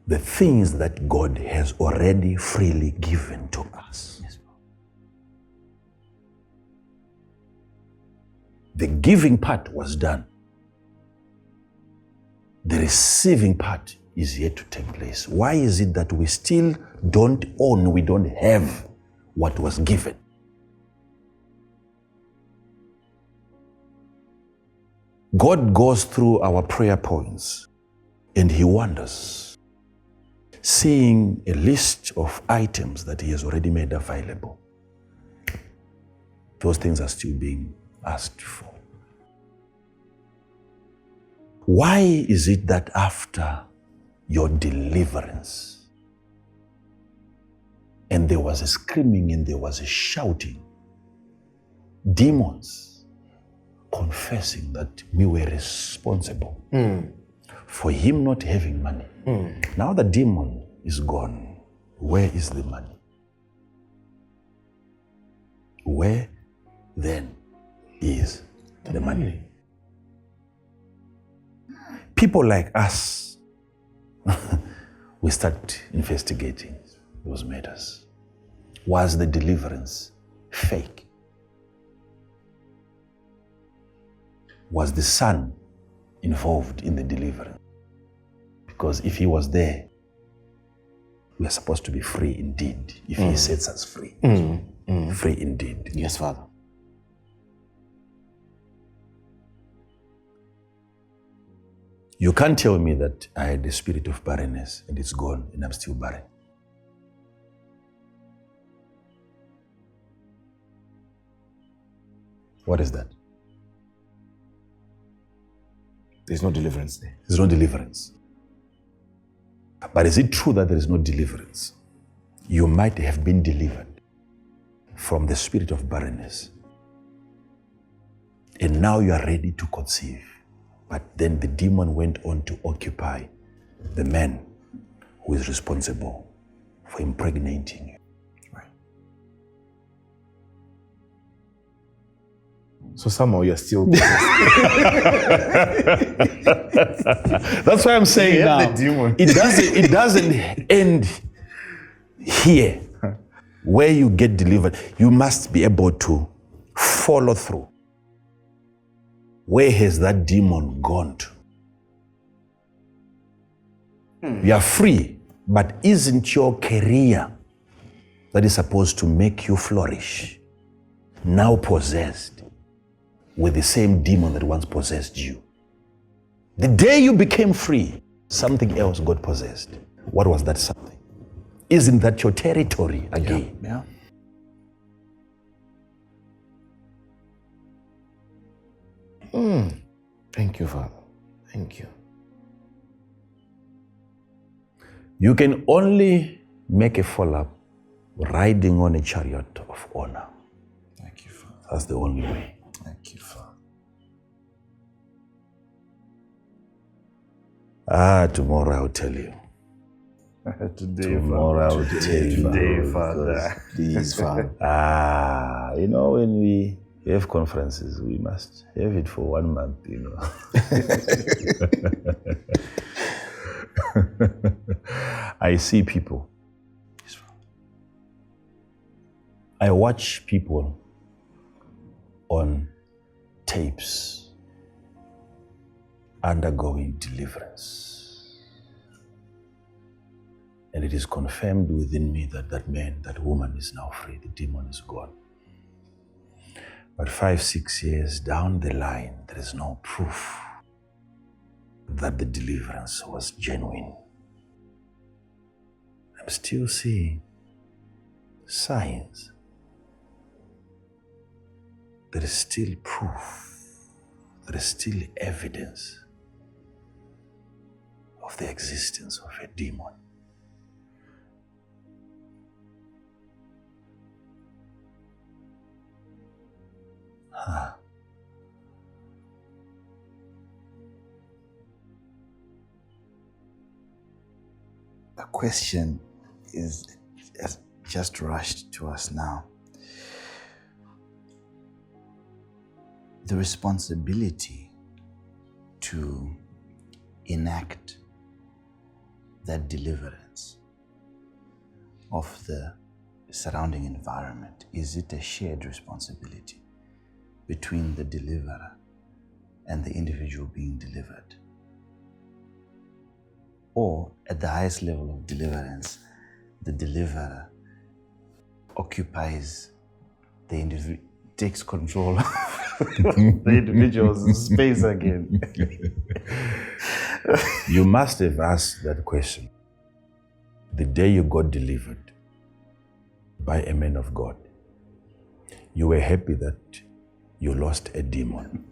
the things that God has already freely given to us? The giving part was done. The receiving part is yet to take place. Why is it that we still don't own, we don't have what was given? God goes through our prayer points and He wonders, seeing a list of items that He has already made available. Those things are still being asked for. Why is it that after your deliverance, and there was a screaming and there was a shouting, demons confessing that we were responsible for him not having money. Now the demon is gone. Where is the money? Where then is the money? People like us, we start investigating those matters. Was the deliverance fake? Was the son involved in the deliverance? Because if he was there, we are supposed to be free indeed if he sets us free. Free indeed. Yes, Father. You can't tell me that I had the spirit of barrenness and it's gone and I'm still barren. What is that? There's no deliverance there. There's no deliverance. But is it true that there is no deliverance? You might have been delivered from the spirit of barrenness. And now you are ready to conceive. But then the demon went on to occupy the man who is responsible for impregnating you. Right. So somehow you're still... That's why I'm saying Yeah, now, the demon. it doesn't end here where you get delivered. You must be able to follow through. Where has that demon gone to? You are free, but isn't your career that is supposed to make you flourish now possessed with the same demon that once possessed you? The day you became free, something else got possessed. What was that something? Isn't that your territory again? Yeah. Thank you, Father. Thank you. You can only make a follow-up riding on a chariot of honor. Thank you, Father. That's the only way. Thank you, Father. Tomorrow I'll tell you. Today, Tomorrow Father. I'll tell you. Today, Father. Please, Father. When we have conferences, we must have it for 1 month, I see people. I watch people on tapes undergoing deliverance. And it is confirmed within me that that man, that woman is now free. The demon is gone. But 5-6 years down the line, there is no proof that the deliverance was genuine. I'm still seeing signs. There is still proof. There is still evidence of the existence of a demon. A question has just rushed to us now. The responsibility to enact that deliverance of the surrounding environment, is it a shared responsibility between the deliverer and the individual being delivered? Or at the highest level of deliverance, the deliverer occupies the individual, takes control of the individual's space again? You must have asked that question the day you got delivered by a man of God. You were happy that you lost a demon,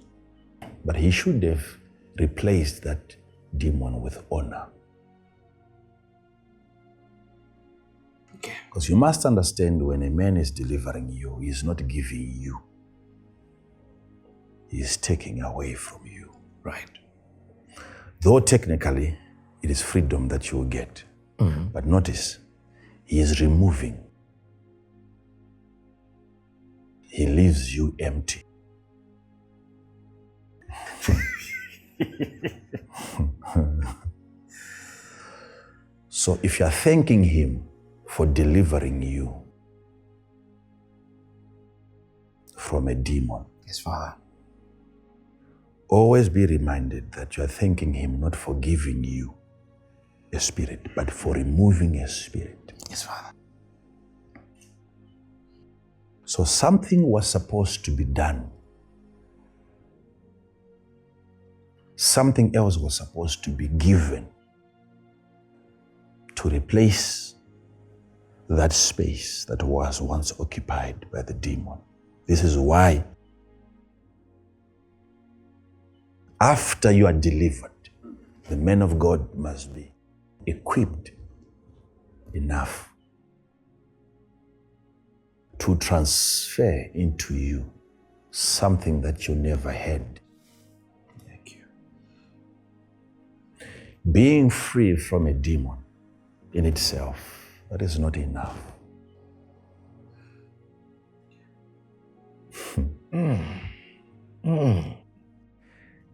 but he should have replaced that demon with honor. Because you must understand, when a man is delivering you, he is not giving you. He is taking away from you. Right. Though technically, it is freedom that you will get. But notice, he is removing. He leaves you empty. So if you are thanking him for delivering you from a demon, Yes, Father. always be reminded that you are thanking him not for giving you a spirit, but for removing a spirit. Yes, Father. So something was supposed to be done. Something else was supposed to be given to replace that space that was once occupied by the demon. This is why after you are delivered, the man of God must be equipped enough to transfer into you something that you never had. Thank you. Being free from a demon in itself, that is not enough.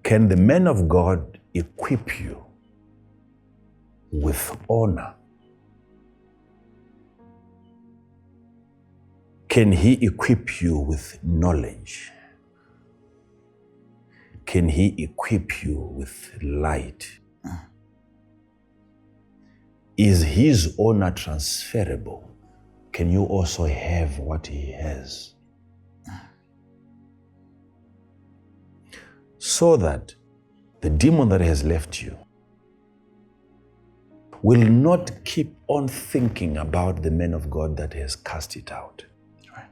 Can the man of God equip you with honor? Can he equip you with knowledge? Can he equip you with light? Is his honor transferable? Can you also have what he has? So that the demon that has left you will not keep on thinking about the man of God that has cast it out. Right.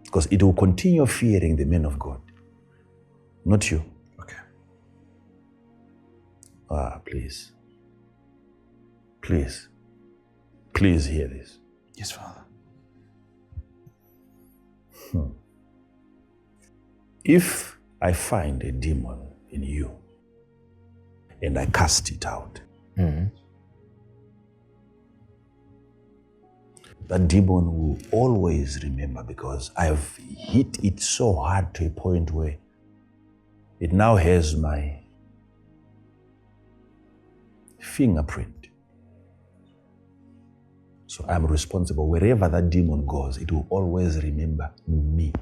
Because it will continue fearing the man of God, not you. Okay. Please. Please. Please hear this. Yes, Father. If I find a demon in you and I cast it out, that demon will always remember, because I've hit it so hard to a point where it now has my fingerprint. So I'm responsible. Wherever that demon goes, it will always remember me,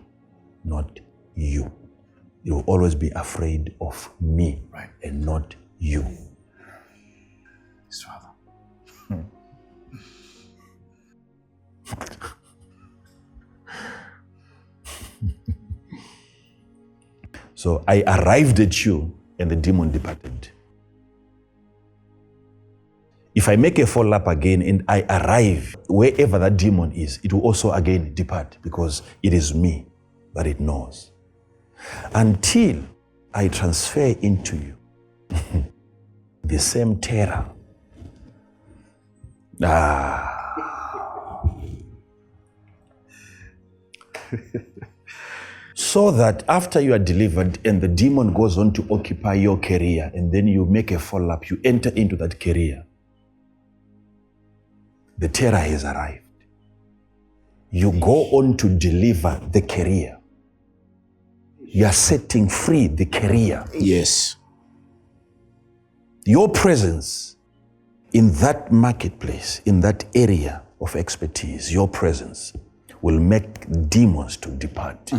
not you. It will always be afraid of me, Right. and not you. Yes, Father. So I arrived at you and the demon departed. If I make a follow-up again and I arrive wherever that demon is, it will also again depart, because it is me that it knows. Until I transfer into you the same terror. So that after you are delivered and the demon goes on to occupy your career, and then you make a follow-up, you enter into that career, the terror has arrived. You go on to deliver the career. You are setting free the career. Yes. Your presence in that marketplace, in that area of expertise, your presence will make demons to depart.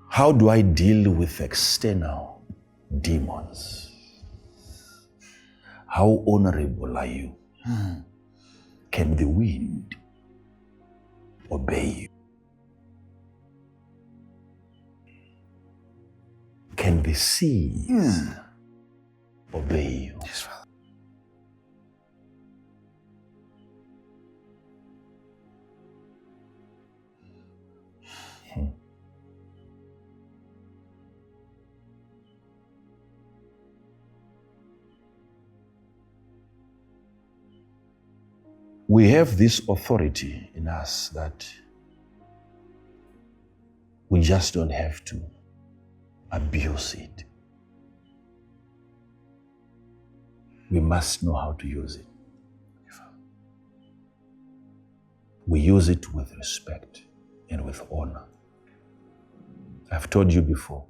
How do I deal with external demons? How honorable are you? Can the wind obey you? Can the seas obey you? Yes, Father. We have this authority in us that we just don't have to abuse it. We must know how to use it. We use it with respect and with honor. I've told you before,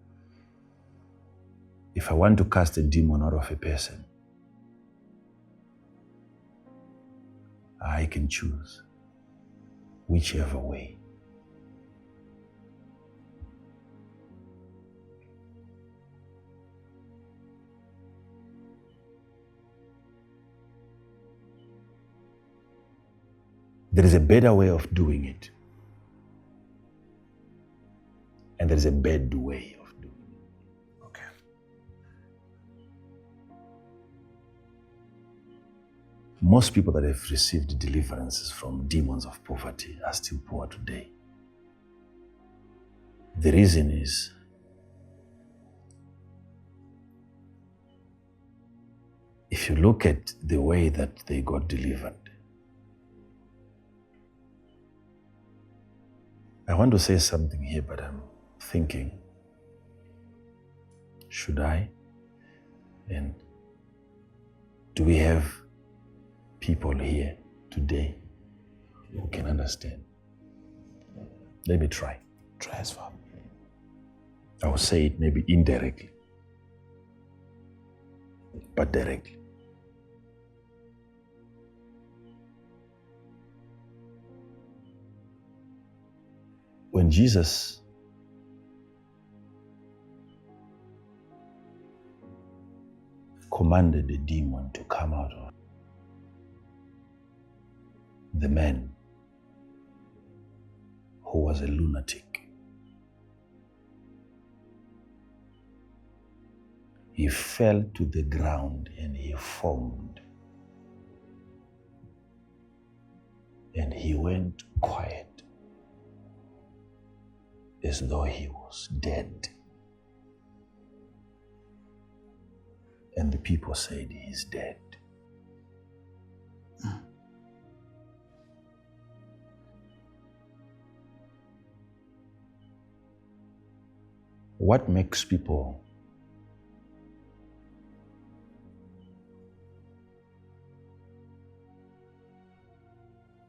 if I want to cast a demon out of a person, I can choose whichever way. There is a better way of doing it. And there is a bad way of doing it. Okay. Most people that have received deliverances from demons of poverty are still poor today. The reason is if you look at the way that they got delivered, I want to say something here, but I'm thinking, should I? And do we have people here today who can understand? Let me try. Try as far. I will say it maybe indirectly, but directly. When Jesus commanded the demon to come out of the man who was a lunatic, he fell to the ground and he foamed. And he went quiet as though he was dead. And the people said, he's dead. What makes people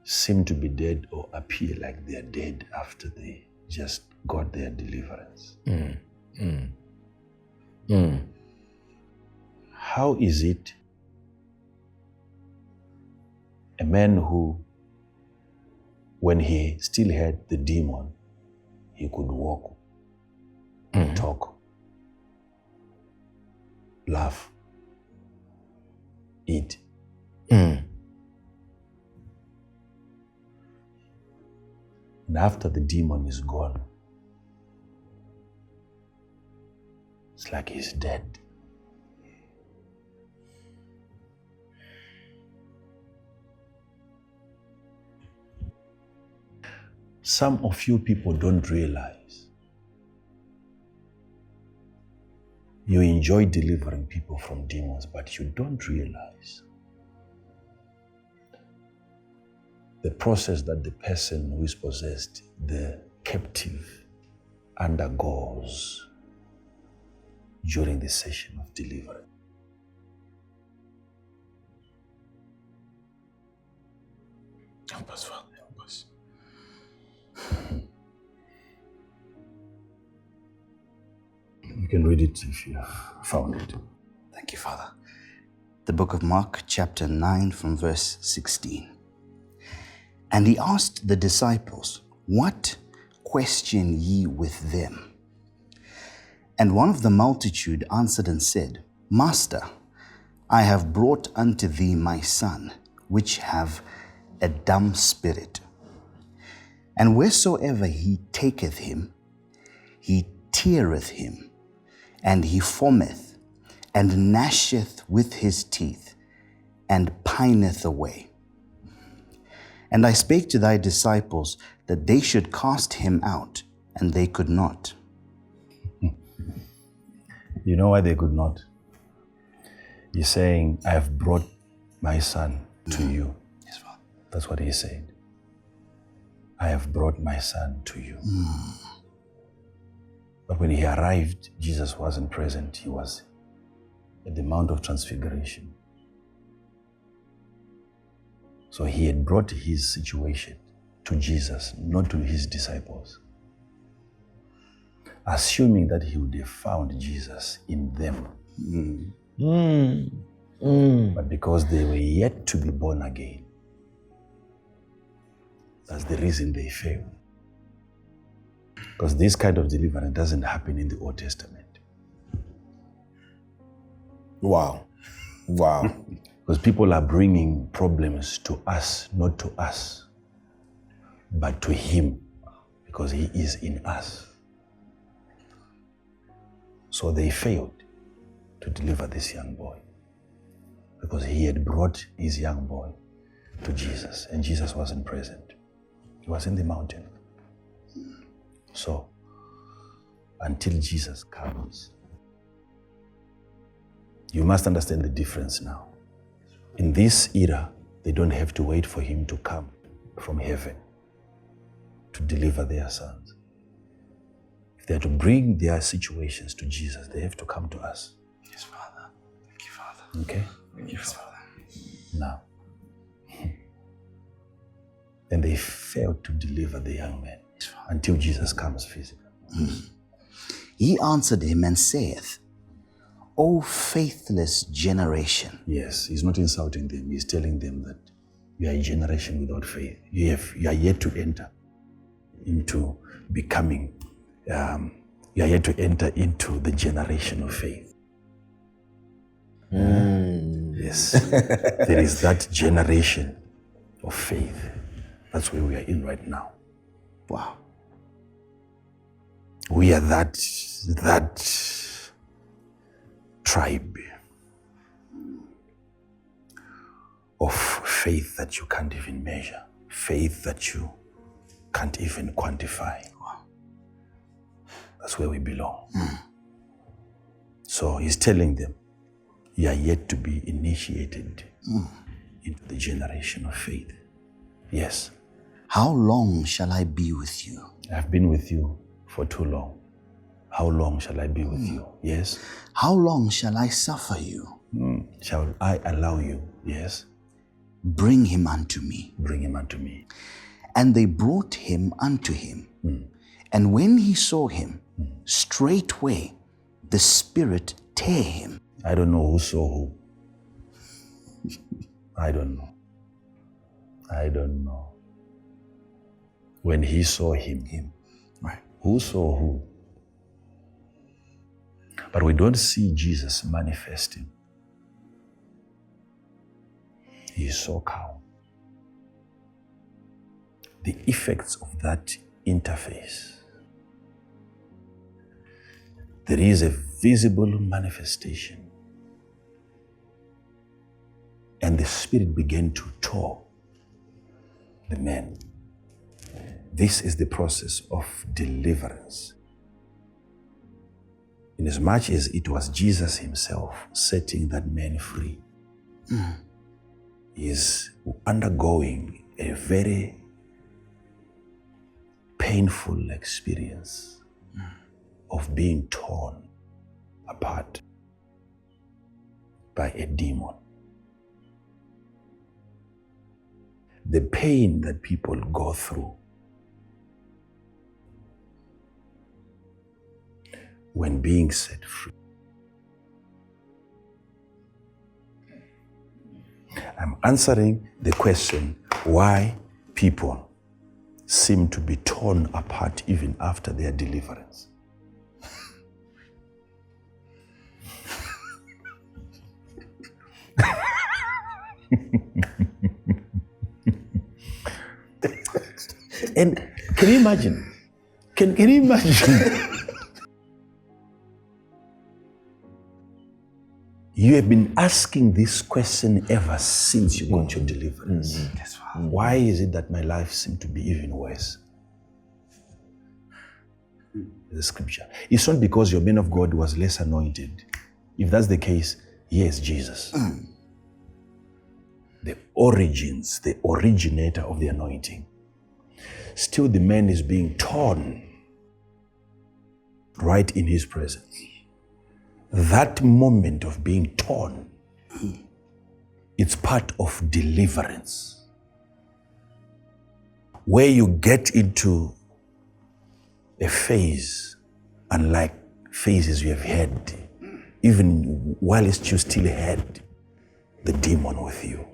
seem to be dead or appear like they're dead after they just got their deliverance? How is it a man who, when he still had the demon, he could walk, talk, laugh, eat? And after the demon is gone, it's like he's dead. Some of you people don't realize you enjoy delivering people from demons, but you don't realize the process that the person who is possessed, the captive, undergoes during the session of deliverance. Help us, Father, help us. You can read it if you have found it. Thank you, Father. The book of Mark, chapter 9, from verse 16. And he asked the disciples, what question ye with them? And one of the multitude answered and said, Master, I have brought unto thee my son, which have a dumb spirit. And wheresoever he taketh him, he teareth him, and he foameth, and gnasheth with his teeth, and pineth away. And I spake to thy disciples that they should cast him out, and they could not. You know why they could not? He's saying, I have brought my son to you. Yes, Father. That's what he said. I have brought my son to you. But when he arrived, Jesus wasn't present. He was at the Mount of Transfiguration. So he had brought his situation to Jesus, not to his disciples, assuming that he would have found Jesus in them. But because they were yet to be born again, that's the reason they failed. Because this kind of deliverance doesn't happen in the Old Testament. Wow. Because people are bringing problems to us, not to us. but to him, because he is in us. So they failed to deliver this young boy because he had brought his young boy to Jesus and Jesus wasn't present. He was in the mountain. So until Jesus comes, you must understand the difference now. In this era, they don't have to wait for him to come from heaven to deliver their sons. If they are to bring their situations to Jesus, they have to come to us. Yes, Father. Thank you, Father. Okay? Thank you, Father. Now. And they failed to deliver the young man until Jesus comes physically. He answered him and saith, O faithless generation. Yes, he's not insulting them. He's telling them that you are a generation without faith. You are yet to enter into becoming, you are yet to enter into the generation of faith. Yes, there is that generation of faith. That's where we are in right now. Wow. We are that tribe of faith that you can't even measure, faith that you can't even quantify. Wow. That's where we belong. So he's telling them, you are yet to be initiated into the generation of faith. Yes. How long shall I be with you? I've been with you for too long. How long shall I be with you? Yes. How long shall I suffer you? Shall I allow you? Yes. Bring him unto me. Bring him unto me. And they brought him unto him. And when he saw him, straightway the spirit tear him. I don't know who saw who. I don't know. When he saw him. Right. Who saw who? But we don't see Jesus manifesting. He is so calm. The effects of that interface. There is a visible manifestation. And the Spirit began to tore the man. This is the process of deliverance. Inasmuch as it was Jesus himself setting that man free, he is undergoing a very painful experience of being torn apart by a demon. The pain that people go through when being set free. I'm answering the question why people seem to be torn apart even after their deliverance. And can you imagine? Can you imagine? You have been asking this question ever since you got your deliverance. Yes, Father. Why is it that my life seems to be even worse? The scripture. It's not because your man of God was less anointed. If that's the case, yes, Jesus. The origins, the originator of the anointing. Still the man is being torn right in his presence. That moment of being torn, it's part of deliverance. Where you get into a phase, unlike phases you have had, even whilst you still had the demon with you.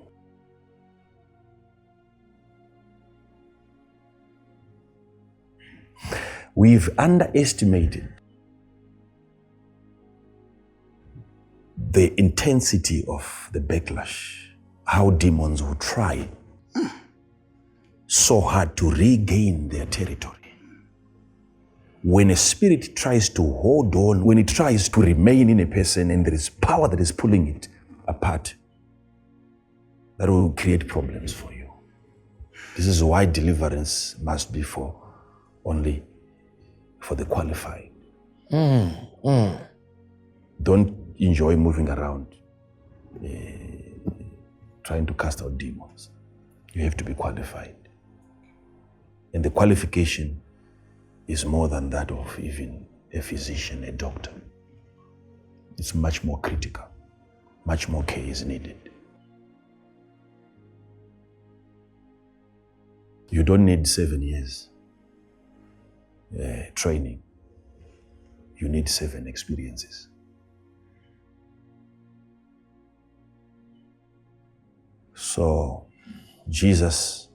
We've underestimated the intensity of the backlash, how demons will try so hard to regain their territory. When a spirit tries to hold on, when it tries to remain in a person and there is power that is pulling it apart, that will create problems for you. This is why deliverance must be only for the qualified. Don't enjoy moving around, trying to cast out demons. You have to be qualified. And the qualification is more than that of even a physician, a doctor. It's much more critical. Much more care is needed. You don't need 7 years training. You need 7 experiences. So, Jesus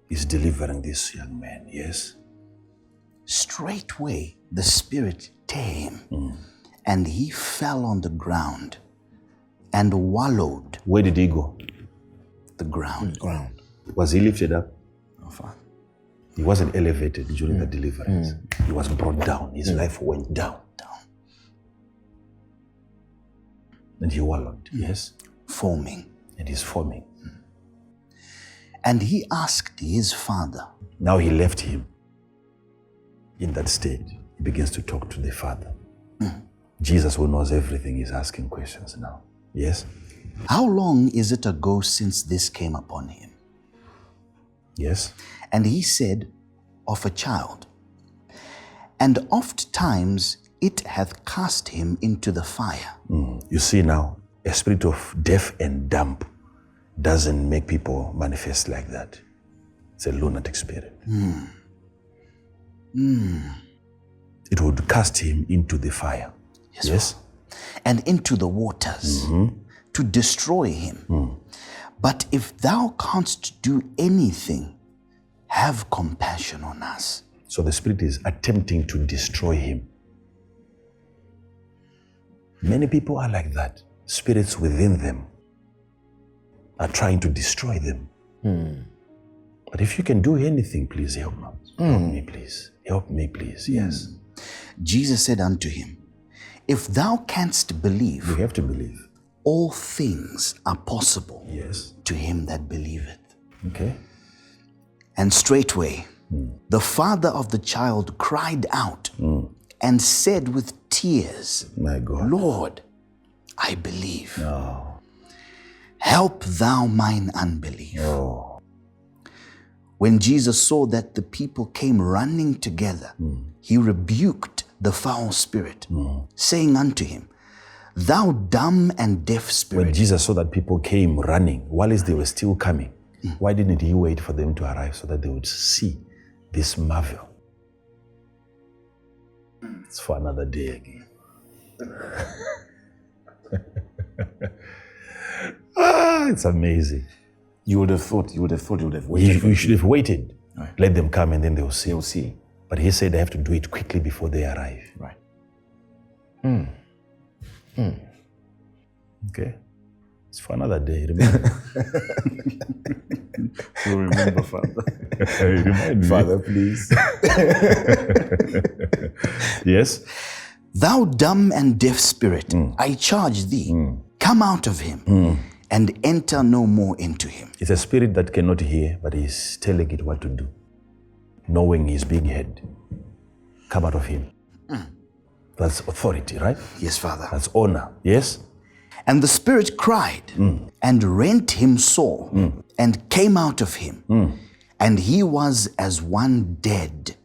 is delivering this young man, yes? Straightway the spirit tare him, and he fell on the ground and wallowed. Where did he go? The ground. Was he lifted up? Oh, Father. He wasn't elevated during the deliverance. He was brought down. His life went down. And he wallowed, yes? Foaming. And he's foaming. And he asked his father. Now he left him in that state. He begins to talk to the Father. Jesus, who knows everything, is asking questions now. Yes? How long is it ago since this came upon him? Yes? And he said, of a child. And oft times it hath cast him into the fire. You see now, a spirit of deaf and dumb doesn't make people manifest like that. It's a lunatic spirit. It would cast him into the fire. Yes? And into the waters to destroy him. But if thou canst do anything, have compassion on us. So the spirit is attempting to destroy him. Many people are like that. Spirits within them are trying to destroy them. But if you can do anything, please help me. Help me, please. Help me, please. Yes. Jesus said unto him, if thou canst believe, You have to believe. all things are possible Yes. to him that believeth. Okay. And straightway the father of the child cried out and said with tears, My God. Lord, I believe. Help thou mine unbelief. When Jesus saw that the people came running together, he rebuked the foul spirit, saying unto him, Thou dumb and deaf spirit. When Jesus saw that people came running, while they were still coming, why didn't he wait for them to arrive so that they would see this marvel? It's for another day again. It's amazing. You would have waited. You should have waited. Right. Let them come and then they'll see. They'll see. But he said I have to do it quickly before they arrive. Right. Okay? It's for another day, remember? We'll remember, Father. Remind me. Father, please. Yes? Thou dumb and deaf spirit, I charge thee, come out of him and enter no more into him. It's a spirit that cannot hear, but he's telling it what to do, knowing he's being heard. Come out of him. That's authority, right? Yes, Father. That's honor. Yes? And the spirit cried and rent him sore and came out of him. And he was as one dead.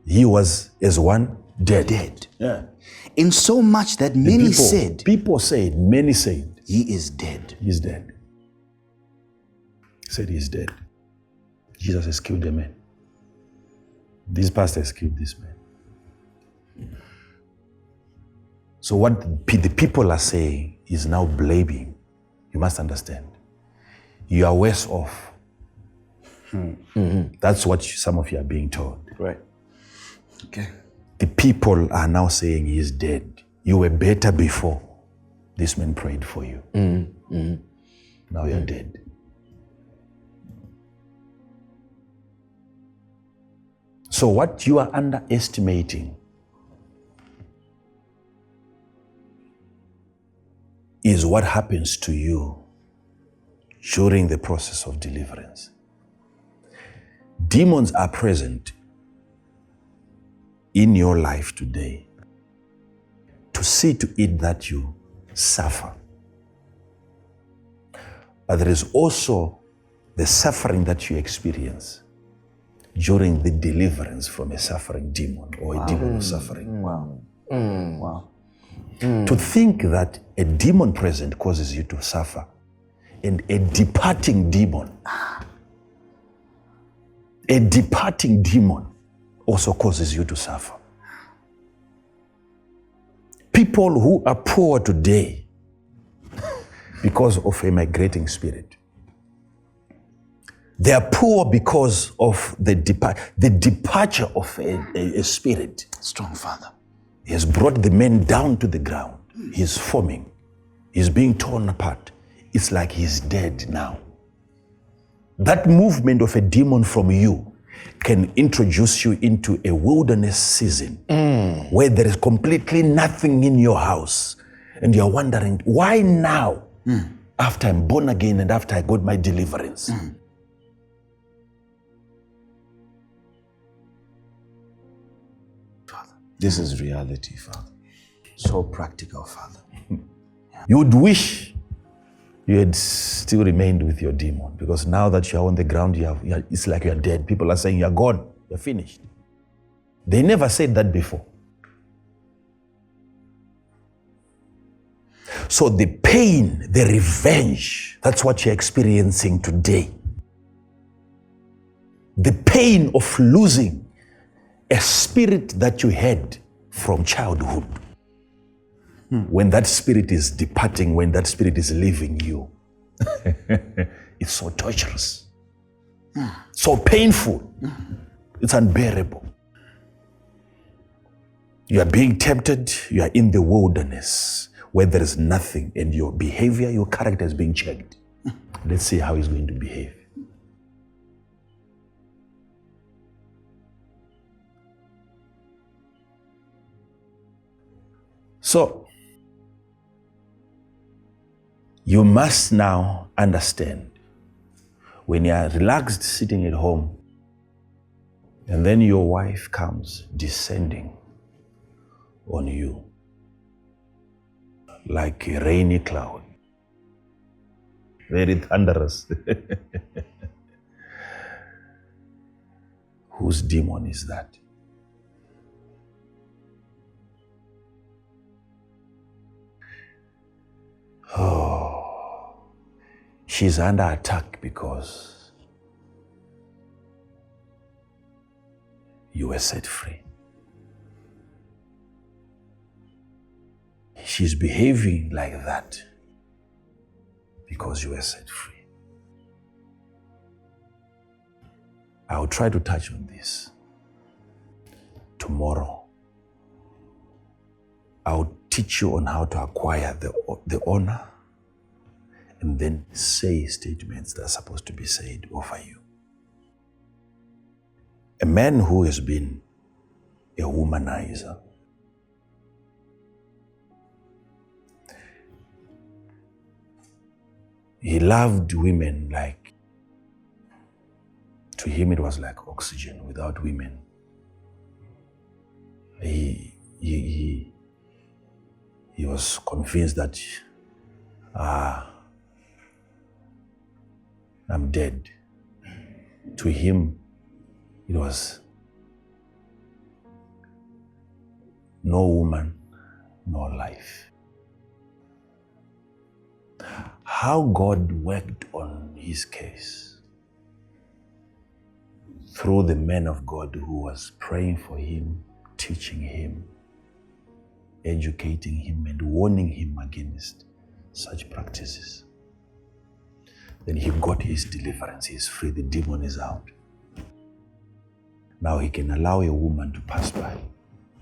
He was as one dead. Dead. Yeah. In so much that many said, Many said, he is dead. he's dead. He said he's dead. Jesus has killed a man. This pastor has killed this man. So what the people are saying is now blaming. You must understand. You are worse off. That's what some of you are being told. Right. Okay. The people are now saying he is dead. You were better before. This man prayed for you. Now you're dead. So what you are underestimating is what happens to you during the process of deliverance. Demons are present in your life today to see to it that you suffer. But there is also the suffering that you experience during the deliverance from a suffering demon or a demon of suffering. Wow. To think that a demon present causes you to suffer and a departing demon also causes you to suffer. People who are poor today because of a migrating spirit. They are poor because of the departure of a spirit. Strong Father. He has brought the man down to the ground. He's forming. He's being torn apart. It's like he's dead now. That movement of a demon from you can introduce you into a wilderness season where there is completely nothing in your house. And you're wondering, why now? After I'm born again and after I got my deliverance. This is reality, Father. So practical, Father. You would wish you had still remained with your demon, because now that you're on the ground, it's like you're dead. People are saying you're gone, you're finished. They never said that before. So the pain, the revenge, that's what you're experiencing today. The pain of losing a spirit that you had from childhood. When that spirit is departing, when that spirit is leaving you, it's so torturous, so painful, it's unbearable. You are being tempted, you are in the wilderness where there is nothing, and your behavior, your character is being checked. Let's see how he's going to behave. So, you must now understand, when you are relaxed sitting at home, and then your wife comes descending on you like a rainy cloud, very thunderous. Whose demon is that? Oh, she's under attack because you were set free. She's behaving like that because you were set free. I'll try to touch on this tomorrow. I'll teach you on how to acquire the honor and then say statements that are supposed to be said over you. A man who has been a womanizer, he loved women like, to him it was like oxygen. Without women, he was convinced that I'm dead. To him, it was no woman, no life. How God worked on his case through the man of God who was praying for him, teaching him, educating him, and warning him against such practices. Then he got his deliverance. He's free. The demon is out. Now he can allow a woman to pass by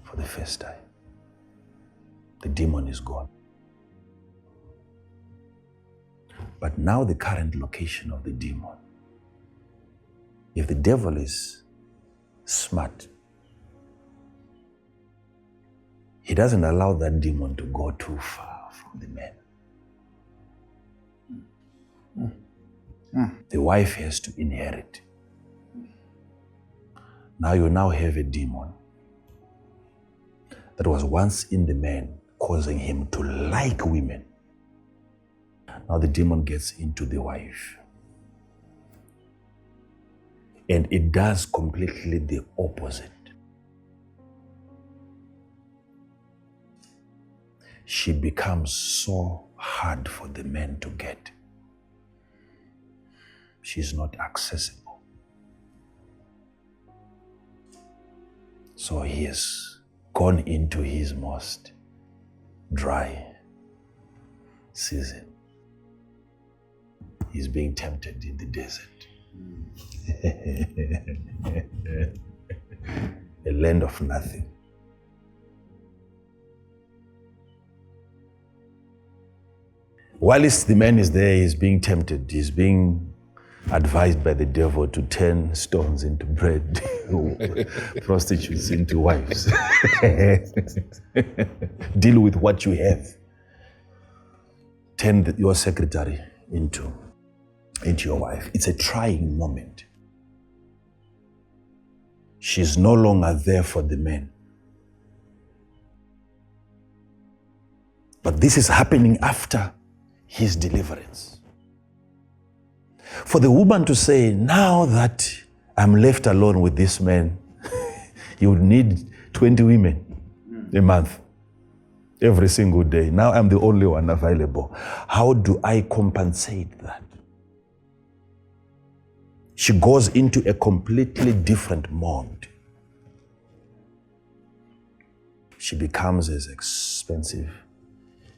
for the first time. The demon is gone. But now the current location of the demon. If the devil is smart. He doesn't allow that demon to go too far from the man. The wife has to inherit. Now you have a demon that was once in the man, causing him to like women. Now the demon gets into the wife. And it does completely the opposite. She becomes so hard for the man to get. She's not accessible. So he has gone into his most dry season. He's being tempted in the desert. A land of nothing. Whilst the man is there, he's being tempted. He's being advised by the devil to turn stones into bread, prostitutes into wives. Deal with what you have. Turn your secretary into your wife. It's a trying moment. She's no longer there for the man. But this is happening after his deliverance. For the woman to say, now that I'm left alone with this man, he would need 20 women a month, every single day. Now I'm the only one available. How do I compensate that? She goes into a completely different mode. She becomes as expensive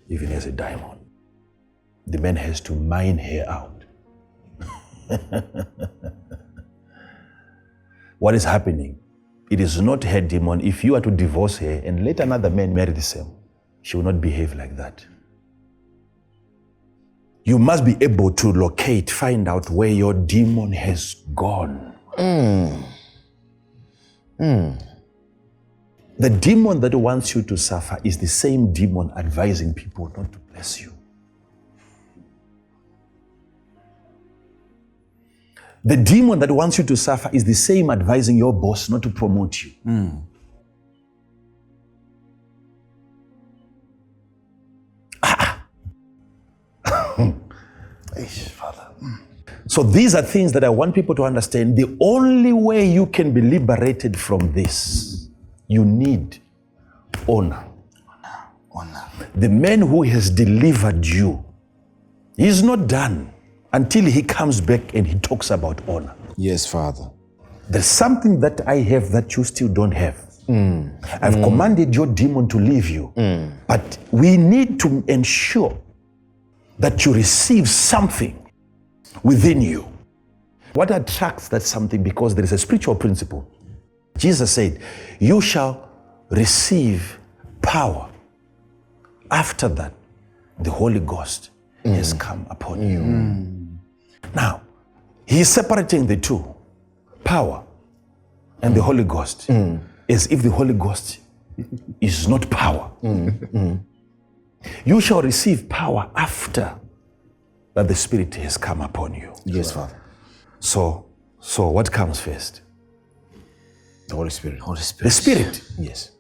even as a diamond. The man has to mine her out. What is happening? It is not her demon. If you are to divorce her and let another man marry the same, she will not behave like that. You must be able to locate, find out where your demon has gone. The demon that wants you to suffer is the same demon advising people not to bless you. The demon that wants you to suffer is the same advising your boss not to promote you. Father. So these are things that I want people to understand. The only way you can be liberated from this, you need honor. Honor. The man who has delivered you, he's not done until he comes back and he talks about honor. Yes, Father. There's something that I have that you still don't have. I've commanded your demon to leave you. But we need to ensure that you receive something within you. What attracts that something? Because there is a spiritual principle. Jesus said, you shall receive power. After that, the Holy Ghost has come upon you. Now, he's separating the two, power and the Holy Ghost, as if the Holy Ghost is not power. You shall receive power after that the Spirit has come upon you. Yes, Father. So what comes first? The Holy Spirit. The Spirit. Yes.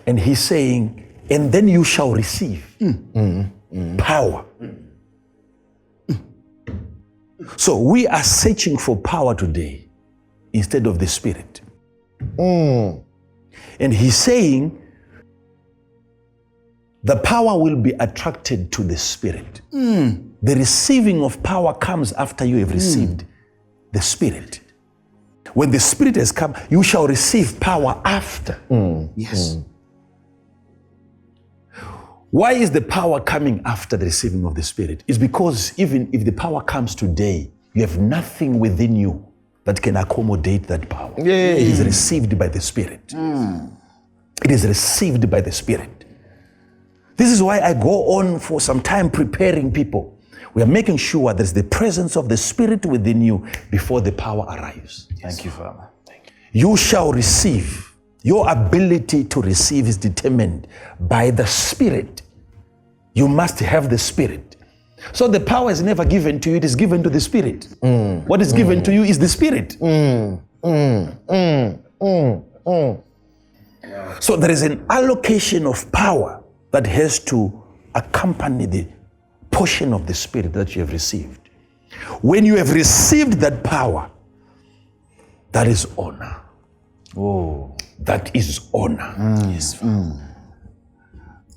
And he's saying, and then you shall receive power. So we are searching for power today instead of the Spirit. And he's saying the power will be attracted to the Spirit. The receiving of power comes after you have received the Spirit. When the Spirit has come, you shall receive power after. Yes. Why is the power coming after the receiving of the Spirit? It's because even if the power comes today, you have nothing within you that can accommodate that power. It is received by the Spirit. It is received by the Spirit. This is why I go on for some time preparing people. We are making sure there's the presence of the Spirit within you before the power arrives. Thank you, Father. Thank you. You shall receive. Your ability to receive is determined by the Spirit. You must have the Spirit. So the power is never given to you, it is given to the Spirit. What is given to you is the Spirit. So there is an allocation of power that has to accompany the portion of the Spirit that you have received. When you have received that power, that is honor. Oh, that is honor. Yes.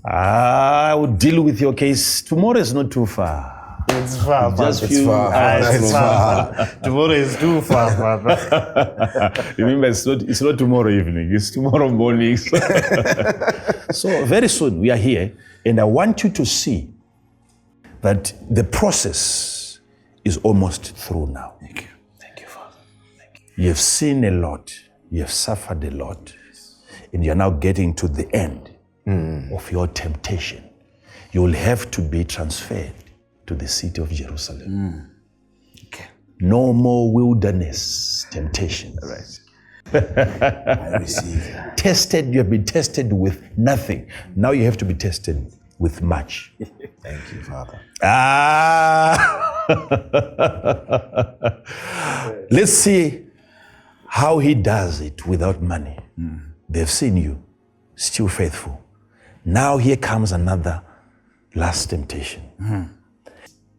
I will deal with your case. Tomorrow is not too far. It's far, Just Father. few hours It's from far. Tomorrow is too far, Father. Remember, it's not tomorrow evening, it's tomorrow morning. So very soon we are here, and I want you to see that the process is almost through now. Thank you. Thank you, Father. Thank you. You have seen a lot, you have suffered a lot, and you're now getting to the end of your temptation. You will have to be transferred to the city of Jerusalem. Okay. No more wilderness temptations. Right. I receive that. Tested, you have been tested with nothing. Now you have to be tested with much. Thank you, Father. Let's see how he does it without money. They've seen you still faithful. Now here comes another last temptation.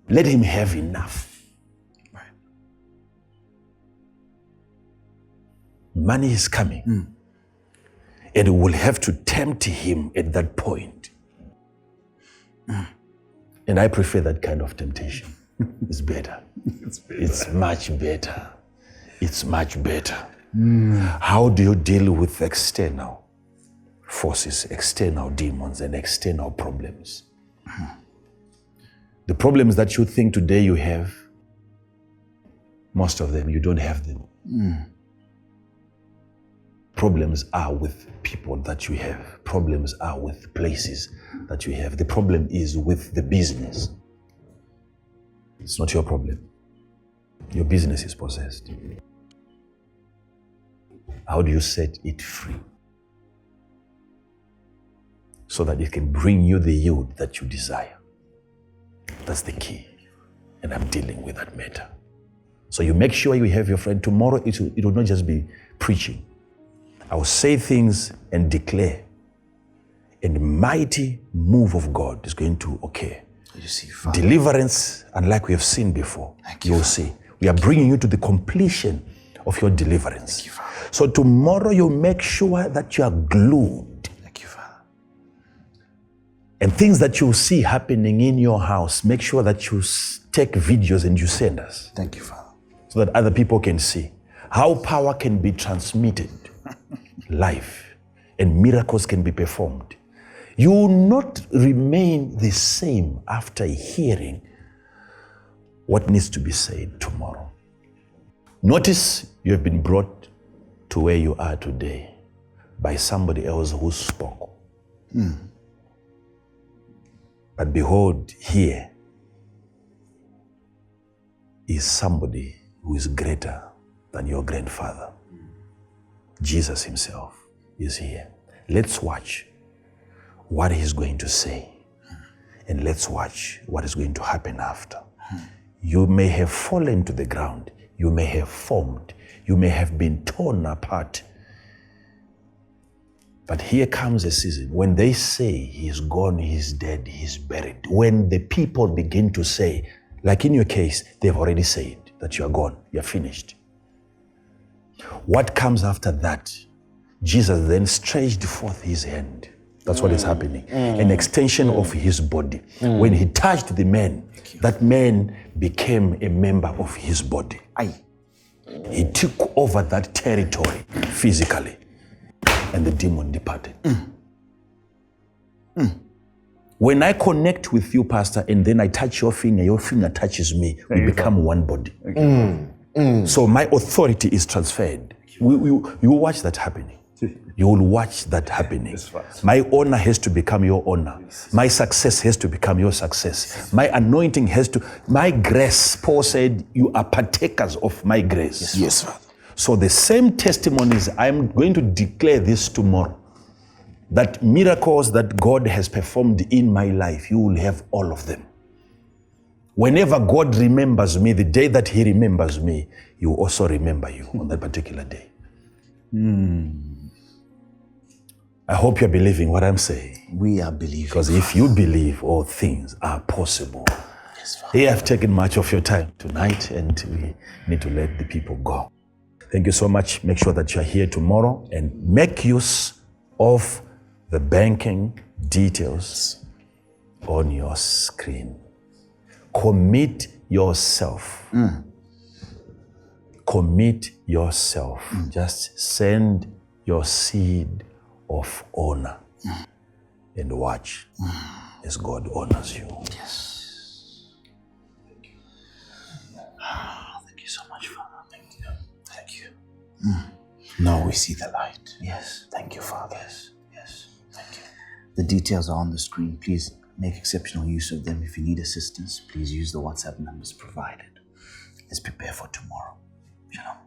Let him have enough. Right. Money is coming. And we will have to tempt him at that point. And I prefer that kind of temptation. It's better. It's much better. It's much better. How do you deal with external forces, external demons, and external problems? The problems that you think today you have, most of them, you don't have them. Problems are with people that you have. Problems are with places that you have. The problem is with the business. It's not your problem. Your business is possessed. How do you set it free so that it can bring you the yield that you desire? That's the key. And I'm dealing with that matter. So you make sure you have your friend. Tomorrow it will not just be preaching. I will say things and declare. And the mighty move of God is going to occur. You see, Father. Deliverance, unlike we have seen before. Thank you, You'll see. We are bringing you to the completion of your deliverance. Thank you, Father. So tomorrow you make sure that you are glued. Thank you, Father. And things that you see happening in your house, make sure that you take videos and you send us. Thank you, Father. So that other people can see how power can be transmitted life and miracles can be performed. You will not remain the same after hearing what needs to be said tomorrow. Notice you have been brought to where you are today by somebody else who spoke. But behold, here is somebody who is greater than your grandfather. Jesus himself is here. Let's watch what he's going to say. And let's watch what is going to happen after. You may have fallen to the ground. You may have formed. You may have been torn apart. But here comes a season when they say he's gone, he's dead, he's buried. When the people begin to say, like in your case, they've already said that you're gone, you're finished. What comes after that? Jesus then stretched forth his hand. That's what is happening. An extension of his body. When he touched the man, that man became a member of his body. He took over that territory physically, and the demon departed. When I connect with you, Pastor, and then I touch your finger touches me, we become one body. So my authority is transferred. You watch that happening. You will watch that happening. My honor has to become your honor. My success has to become your success. My anointing has to, my grace, Paul said, you are partakers of my grace. Yes, Father. So the same testimonies, I'm going to declare this tomorrow, that miracles that God has performed in my life, you will have all of them. Whenever God remembers me, the day that he remembers me, he will also remember you on that particular day. I hope you're believing what I'm saying. We are believing. Because if you believe, all things are possible. Yes, Father. Hey, I've taken much of your time tonight, and we need to let the people go. Thank you so much. Make sure that you're here tomorrow and make use of the banking details on your screen. Commit yourself. Commit yourself. Just send your seed of honor and watch as God honors you. Yes. Thank you. Thank you so much, Father. Thank you. Thank you. Now we see the light. Yes. Thank you, Father. Yes. Yes. Thank you. The details are on the screen. Please make exceptional use of them. If you need assistance, please use the WhatsApp numbers provided. Let's prepare for tomorrow. Shalom.